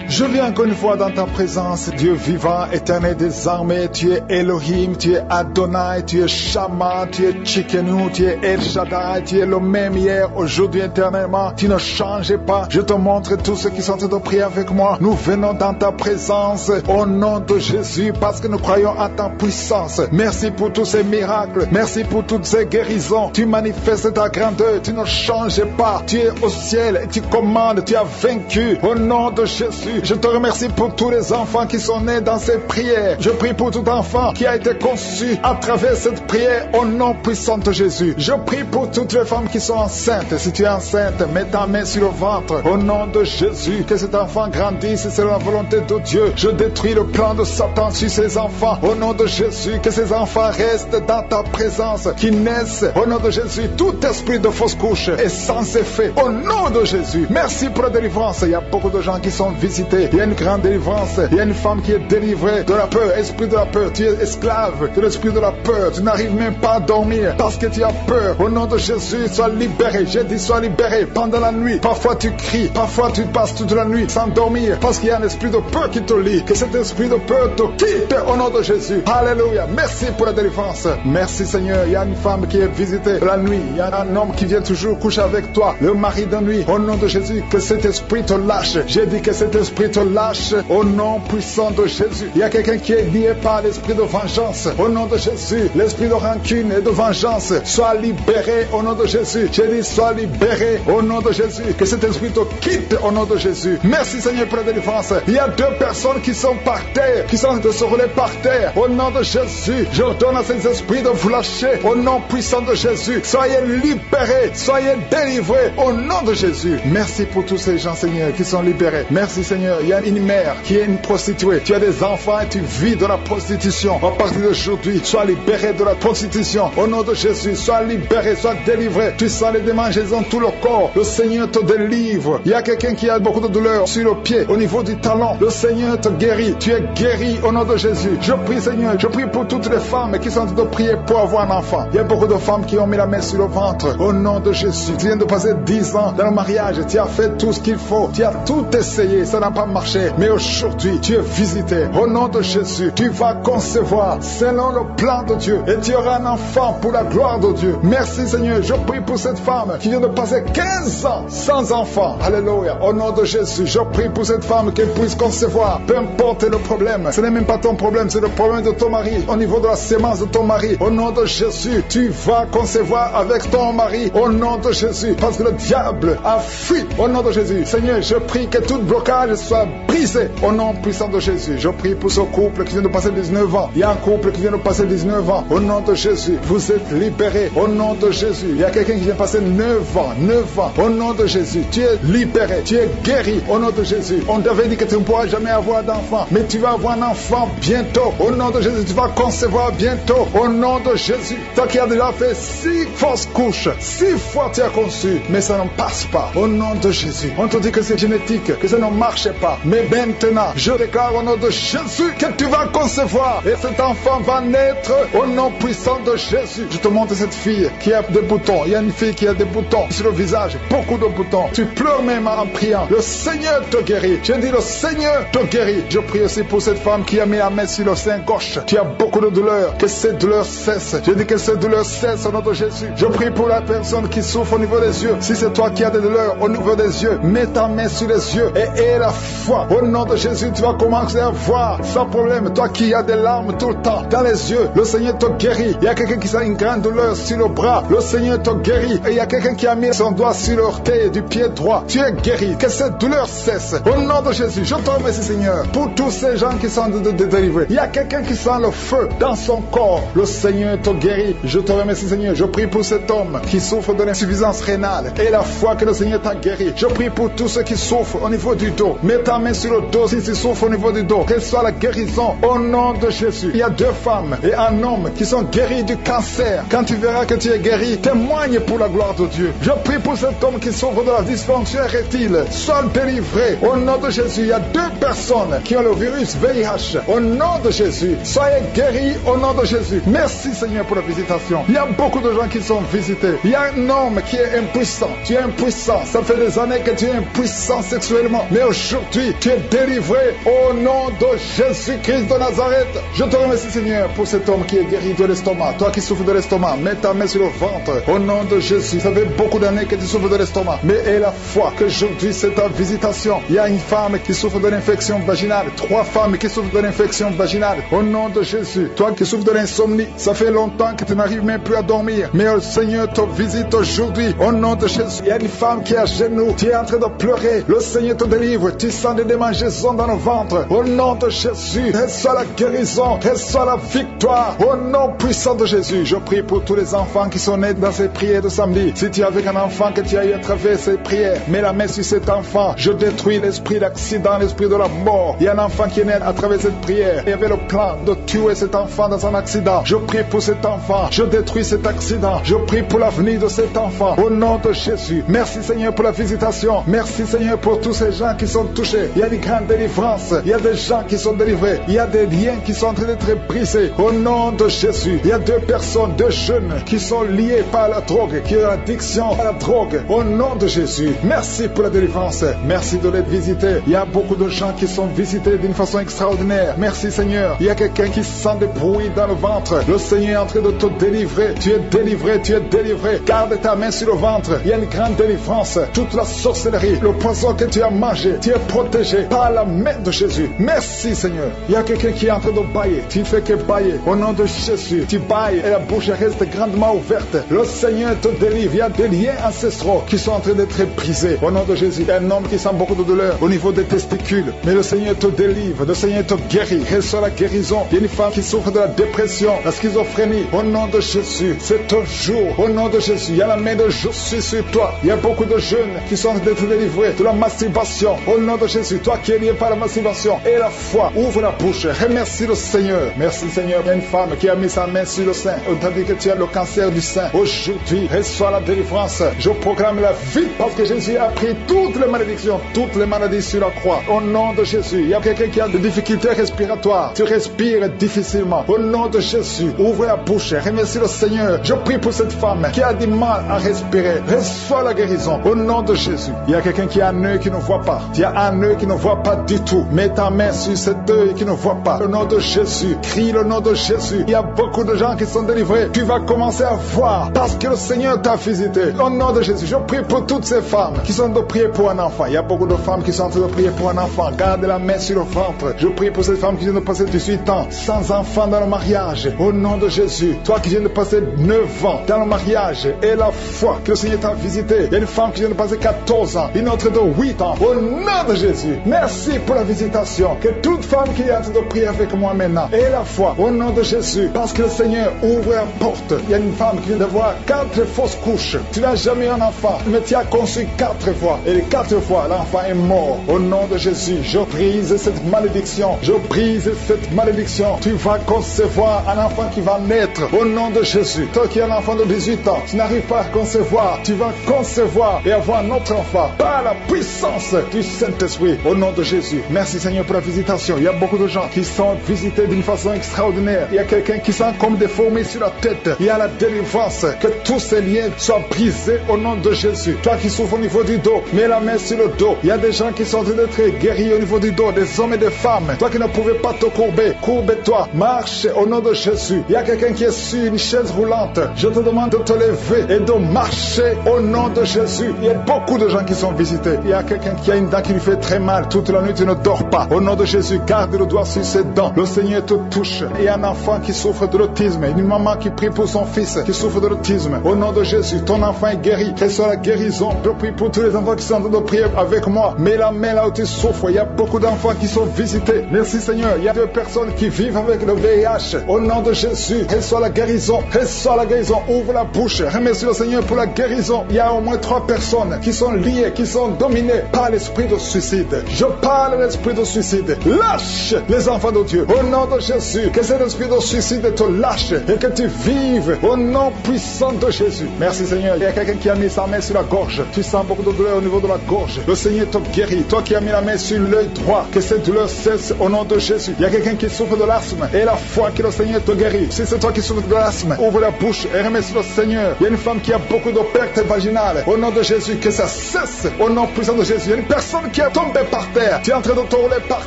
Je viens encore une fois dans ta présence, Dieu vivant, éternel des armées. Tu es Elohim, tu es Adonai, tu es Shama, tu es Tchikenu, tu es El Shaddai, tu es le même hier, aujourd'hui, éternellement. Tu ne changes pas. Je te montre tous ceux qui sont en train de prier avec moi. Nous venons dans ta présence au nom de Jésus parce que nous croyons en ta puissance. Merci pour tous ces miracles. Merci pour toutes ces guérisons. Tu manifestes ta grandeur. Tu ne changes pas. Tu es au ciel et tu commandes. Tu as vaincu. Au nom de Jésus. Jésus, je te remercie pour tous les enfants qui sont nés dans ces prières. Je prie pour tout enfant qui a été conçu à travers cette prière au nom puissant de Jésus. Je prie pour toutes les femmes qui sont enceintes. Si tu es enceinte, mets ta main sur le ventre au nom de Jésus. Que cet enfant grandisse selon la volonté de Dieu. Je détruis le plan de Satan sur ces enfants au nom de Jésus. Que ces enfants restent dans ta présence, qui naissent au nom de Jésus. Tout esprit de fausse couche est sans effet au nom de Jésus. Merci pour la délivrance. Il y a beaucoup de gens qui sont visités. Il y a une grande délivrance. Il y a une femme qui est délivrée de la peur, esprit de la peur. Tu es esclave de l'esprit de la peur. Tu n'arrives même pas à dormir parce que tu as peur. Au nom de Jésus, sois libéré. J'ai dit sois libéré pendant la nuit. Parfois tu cries, parfois tu passes toute la nuit sans dormir parce qu'il y a un esprit de peur qui te lie. Que cet esprit de peur te quitte au nom de Jésus. Alléluia. Merci pour la délivrance. Merci Seigneur. Il y a une femme qui est visitée la nuit. Il y a un homme qui vient toujours coucher avec toi. Le mari de nuit. Au nom de Jésus, que cet esprit te lâche. J'ai dit que cet esprit te lâche au nom puissant de Jésus. Il y a quelqu'un qui est lié par l'esprit de vengeance. Au nom de Jésus, l'esprit de rancune et de vengeance soit libéré au nom de Jésus. J'ai dit sois libéré au nom de Jésus. Que cet esprit te quitte au nom de Jésus. Merci Seigneur pour la délivrance. Il y a 2 personnes qui sont par terre, qui sont de se rouler par terre. Au nom de Jésus, j'ordonne à ces esprits de vous lâcher au nom puissant de Jésus. Soyez libérés, soyez délivrés au nom de Jésus. Merci pour tous ces gens Seigneur qui sont libérés. Merci Seigneur. Il y a une mère qui est une prostituée. Tu as des enfants et tu vis de la prostitution. À partir d'aujourd'hui, sois libéré de la prostitution. Au nom de Jésus, sois libéré, sois délivré. Tu sens les démangeaisons tout le corps. Le Seigneur te délivre. Il y a quelqu'un qui a beaucoup de douleur sur le pied, au niveau du talon. Le Seigneur te guérit. Tu es guéri au nom de Jésus. Je prie Seigneur, je prie pour toutes les femmes qui sont en train de prier pour avoir un enfant. Il y a beaucoup de femmes qui ont mis la main sur le ventre. Au nom de Jésus. Tu viens de passer 10 ans dans le mariage. Tu as fait tout ce qu'il faut. Tu as tout essayé. Ça n'a pas marché. Mais aujourd'hui, tu es visité. Au nom de Jésus, tu vas concevoir selon le plan de Dieu. Et tu auras un enfant pour la gloire de Dieu. Merci Seigneur. Je prie pour cette femme qui vient de passer 15 ans sans enfant. Alléluia. Au nom de Jésus, je prie pour cette femme qu'elle puisse concevoir. Peu importe le problème. Ce n'est même pas ton problème. C'est le problème de ton mari. Au niveau de la sémence de ton mari. Au nom de Jésus, tu vas concevoir avec ton mari. Au nom de Jésus. Parce que le diable a fui. Au nom de Jésus. Seigneur, je prie que tout blocage soit brisé. Au nom puissant de Jésus. Je prie pour ce couple qui vient de passer 19 ans. Il y a un couple qui vient de passer 19 ans. Au nom de Jésus, vous êtes libérés. Au nom de Jésus. Il y a quelqu'un qui vient de passer 9 ans. 9 ans. Au nom de Jésus. Tu es libéré. Tu es guéri. Au nom de Jésus. On t'avait dit que tu ne pourras jamais avoir d'enfant. Mais tu vas avoir un enfant bientôt. Au nom de Jésus. Tu vas concevoir bientôt. Au nom de Jésus. Toi qui as déjà fait 6 fausses couches. 6 fois tu as conçu. Mais ça ne passe pas. Au nom de Jésus. On te dit que c'est génétique. Que ça ne marche pas. Mais maintenant, je déclare au nom de Jésus que tu vas concevoir. Et cet enfant va naître au nom puissant de Jésus. Je te montre cette fille qui a des boutons. Il y a une fille qui a des boutons sur le visage. Beaucoup de boutons. Tu pleures même en priant. Le Seigneur te guérit. Je dis le Seigneur te guérit. Je prie aussi pour cette femme qui a mis la main sur le sein gauche. Tu as beaucoup de douleurs. Que ces douleurs cessent. Je dis que ces douleurs cessent au nom de Jésus. Je prie pour la personne qui souffre au niveau des yeux. Si c'est toi qui as des douleurs au niveau des yeux, mets ta main sur les yeux et aie la foi. Au nom de Jésus, tu vas commencer à voir sans problème. Toi qui as des larmes tout le temps dans les yeux, le Seigneur te guérit. Il y a quelqu'un qui a une grande douleur sur le bras. Le Seigneur te guérit. Et il y a quelqu'un qui a mis son doigt sur l'orteil du pied droit. Tu es guéri. Que cette douleur cesse. Au nom de Jésus, je te remercie Seigneur pour tous ces gens qui sont délivrés. Il y a quelqu'un qui sent le feu dans son corps. Le Seigneur te guérit. Je te remercie Seigneur. Je prie pour cet homme qui souffre de l'insuffisance rénale. Et la foi que le Seigneur t'a guéri. Je prie pour tous ceux qui souffrent au niveau du dos. Mets ta main sur le dos si tu souffres au niveau du dos. Qu'elle soit la guérison au nom de Jésus. Il y a 2 femmes et un homme qui sont guéris du cancer. Quand tu verras que tu es guéri, témoigne pour la gloire de Dieu. Je prie pour cet homme qui souffre de la dysfonction érectile. Sois délivré au nom de Jésus. Il y a 2 personnes qui ont le virus VIH. Au nom de Jésus, soyez guéris au nom de Jésus. Merci Seigneur pour la visitation. Il y a beaucoup de gens qui sont visités. Il y a un homme qui est impuissant. Tu es impuissant. Ça fait des années que tu es impuissant sexuellement. Mais aujourd'hui, tu es délivré au nom de Jésus-Christ de Nazareth. Je te remercie Seigneur pour cet homme qui est guéri de l'estomac. Toi qui souffres de l'estomac, mets ta main sur le ventre. Au nom de Jésus. Ça fait beaucoup d'années que tu souffres de l'estomac. Mais aie la foi qu'aujourd'hui c'est ta visitation. Il y a une femme qui souffre de l'infection vaginale. 3 femmes qui souffrent de l'infection vaginale. Au nom de Jésus. Toi qui souffres de l'insomnie. Ça fait longtemps que tu n'arrives même plus à dormir. Mais le Seigneur te visite aujourd'hui. Au nom de Jésus. Il y a une femme qui est à genoux. Tu es en train de pleurer. Le Seigneur te délivre. délivre. Tu sens des démangeaisons dans le ventre. Au nom de Jésus, reçois la guérison, reçois la victoire. Au nom puissant de Jésus, je prie pour tous les enfants qui sont nés dans ces prières de samedi. Si tu es avec un enfant que tu as eu à travers ces prières, mets la main sur cet enfant. Je détruis l'esprit d'accident, l'esprit de la mort. Il y a un enfant qui est né à travers cette prière. Il y avait le plan de tuer cet enfant dans un accident. Je prie pour cet enfant. Je détruis cet accident. Je prie pour l'avenir de cet enfant. Au nom de Jésus. Merci Seigneur pour la visitation. Merci Seigneur pour tous ces gens qui sont touchés. Il y a une grande délivrance. Il y a des gens qui sont délivrés. Il y a des liens qui sont en train d'être brisés. Au nom de Jésus. Il y a 2 personnes, 2 jeunes qui sont liés par la drogue, qui ont l'addiction à la drogue. Au nom de Jésus. Merci pour la délivrance. Merci de les visiter. Il y a beaucoup de gens qui sont visités d'une façon extraordinaire. Merci Seigneur. Il y a quelqu'un qui sent des bruits dans le ventre. Le Seigneur est en train de te délivrer. Tu es délivré, tu es délivré. Garde ta main sur le ventre. Il y a une grande délivrance. Toute la sorcellerie, le poison que tu as mangé, tu es protégé par la main de Jésus. Merci Seigneur. Il y a quelqu'un qui est en train de bailler. Tu ne fais que bailler. Au nom de Jésus, tu bailles et la bouche reste grandement ouverte. Le Seigneur te délivre. Il y a des liens ancestraux qui sont en train d'être brisés. Au nom de Jésus, il y a un homme qui sent beaucoup de douleur au niveau des testicules. Mais le Seigneur te délivre. Le Seigneur te guérit. Reçois la guérison. Il y a une femme qui souffre de la dépression, la schizophrénie. Au nom de Jésus, c'est ton jour. Au nom de Jésus, il y a la main de Jésus sur toi. Il y a beaucoup de jeunes qui sont en train d'être délivrés de la masturbation. Au nom de Jésus, toi qui es lié par la masturbation et la foi, ouvre la bouche. Remercie le Seigneur. Merci Seigneur. Il y a une femme qui a mis sa main sur le sein. On t'a dit que tu as le cancer du sein. Aujourd'hui, reçois la délivrance. Je proclame la vie parce que Jésus a pris toutes les malédictions, toutes les maladies sur la croix. Au nom de Jésus, il y a quelqu'un qui a des difficultés respiratoires. Tu respires difficilement. Au nom de Jésus, ouvre la bouche. Remercie le Seigneur. Je prie pour cette femme qui a du mal à respirer. Reçois la guérison. Au nom de Jésus. Il y a quelqu'un qui a un œil qui ne voit pas. Tu as un œil qui ne voit pas du tout. Mets ta main sur cet œil qui ne voit pas. Au nom de Jésus. Crie le nom de Jésus. Il y a beaucoup de gens qui sont délivrés. Tu vas commencer à voir parce que le Seigneur t'a visité. Au nom de Jésus. Je prie pour toutes ces femmes qui sont en train de prier pour un enfant. Il y a beaucoup de femmes qui sont en train de prier pour un enfant. Garde la main sur le ventre. Je prie pour cette femme qui vient de passer 18 ans sans enfant dans le mariage. Au nom de Jésus. Toi qui viens de passer 9 ans dans le mariage et la foi que le Seigneur t'a visité. Il y a une femme qui vient de passer 14 ans. Une autre de 8 ans. Au nom de Jésus. Merci pour la visitation. Que toute femme qui est en train de prier avec moi maintenant ait la foi. Au nom de Jésus. Parce que le Seigneur ouvre la porte. Il y a une femme qui vient d'avoir 4 fausses couches. Tu n'as jamais eu un enfant. Mais tu as conçu 4 fois. Et les 4 fois, l'enfant est mort. Au nom de Jésus. Je brise cette malédiction. Je brise cette malédiction. Tu vas concevoir un enfant qui va naître. Au nom de Jésus. Toi qui es un enfant de 18 ans, tu n'arrives pas à concevoir. Tu vas concevoir et avoir un autre enfant par la puissance du Saint-Esprit. Au nom de Jésus. Merci Seigneur pour la visitation. Il y a beaucoup de gens qui sont visités d'une façon extraordinaire. Il y a quelqu'un qui sent comme des fourmis sur la tête. Il y a la délivrance. Que tous ces liens soient brisés au nom de Jésus. Toi qui souffres au niveau du dos, mets la main sur le dos. Il y a des gens qui sont en train d'être guéris au niveau du dos, des hommes et des femmes. Toi qui ne pouvais pas te courber, courbe-toi. Marche au nom de Jésus. Il y a quelqu'un qui est sur une chaise roulante. Je te demande de te lever et de marcher au nom de Jésus. Il y a beaucoup de gens qui sont visités. Il y a quelqu'un qui a une dent qui lui fait très mal. Toute la nuit, tu ne dors pas. Au nom de Jésus, garde le doigt sur ses dents. Le Seigneur te touche. Il y a un enfant qui souffre de l'autisme. Une maman qui prie pour son fils qui souffre de l'autisme. Au nom de Jésus, ton enfant est guéri. Reçois la guérison. Je prie pour tous les enfants qui sont en train de prier avec moi. Mets la main là où tu souffres. Il y a beaucoup d'enfants qui sont visités. Merci Seigneur. Il y a 2 personnes qui vivent avec le VIH. Au nom de Jésus, reçois la guérison. Reçois la guérison. Ouvre la bouche. Remercie le Seigneur pour la guérison. Il y a au moins 3 personnes qui sont liées, qui sont dominées par l'esprit de suicide. Je parle de l'esprit de suicide. Lâche les enfants de Dieu. Au nom de Jésus, que cet esprit de suicide te lâche et que tu vives au nom puissant de Jésus. Merci Seigneur. Il y a quelqu'un qui a mis sa main sur la gorge. Tu sens beaucoup de douleur au niveau de la gorge. Le Seigneur te guérit. Toi qui as mis la main sur l'œil droit, que cette douleur cesse au nom de Jésus. Il y a quelqu'un qui souffre de l'asthme et la foi que le Seigneur te guérit. Si c'est toi qui souffres de l'asthme, ouvre la bouche et remercie le Seigneur. Il y a une femme qui a beaucoup de pertes vaginales. Au nom de Jésus, que ça cesse au nom puissant de Jésus. Il y a une personne qui est tombée par terre. Tu es en train de te rouler par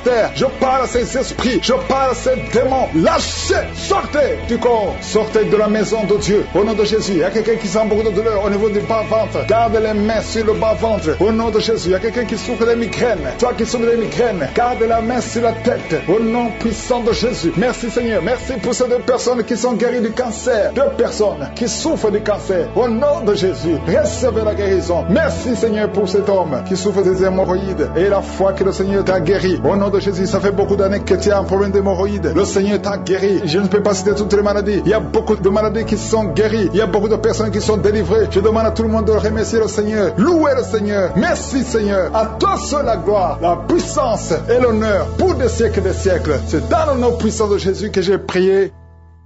terre. Je parle à ces esprits. Je parle à ces démons. Lâchez, sortez du corps. Sortez de la maison de Dieu. Au nom de Jésus, il y a quelqu'un qui sent beaucoup de douleur au niveau du bas-ventre. Garde les mains sur le bas-ventre. Au nom de Jésus, il y a quelqu'un qui souffre des migraines. Toi qui souffres des migraines, garde la main sur la tête. Au nom puissant de Jésus. Merci Seigneur. Merci pour ces 2 personnes qui sont guéries du cancer. 2 personnes qui souffrent du cancer. Au nom de Jésus, recevez la guérison. Merci Seigneur pour cet homme qui souffre des hémorroïdes. d'hémorroïdes et la foi que le Seigneur t'a guéri. Au nom de Jésus, ça fait beaucoup d'années que tu as un problème d'hémorroïdes. Le Seigneur t'a guéri. Je ne peux pas citer toutes les maladies. Il y a beaucoup de maladies qui sont guéries. Il y a beaucoup de personnes qui sont délivrées. Je demande à tout le monde de remercier le Seigneur. Louez le Seigneur. Merci Seigneur. À toi seul la gloire, la puissance et l'honneur pour des siècles et des siècles. C'est dans le nom puissant de Jésus que j'ai prié.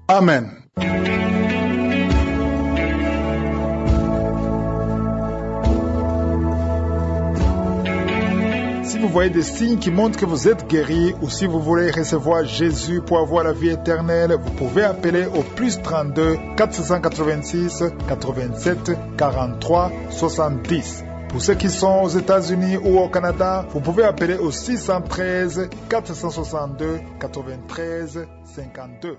Amen. Si vous voyez des signes qui montrent que vous êtes guéri ou si vous voulez recevoir Jésus pour avoir la vie éternelle, vous pouvez appeler au plus 32 486 87 43 70. Pour ceux qui sont aux États-Unis ou au Canada, vous pouvez appeler au 613 462 93 52.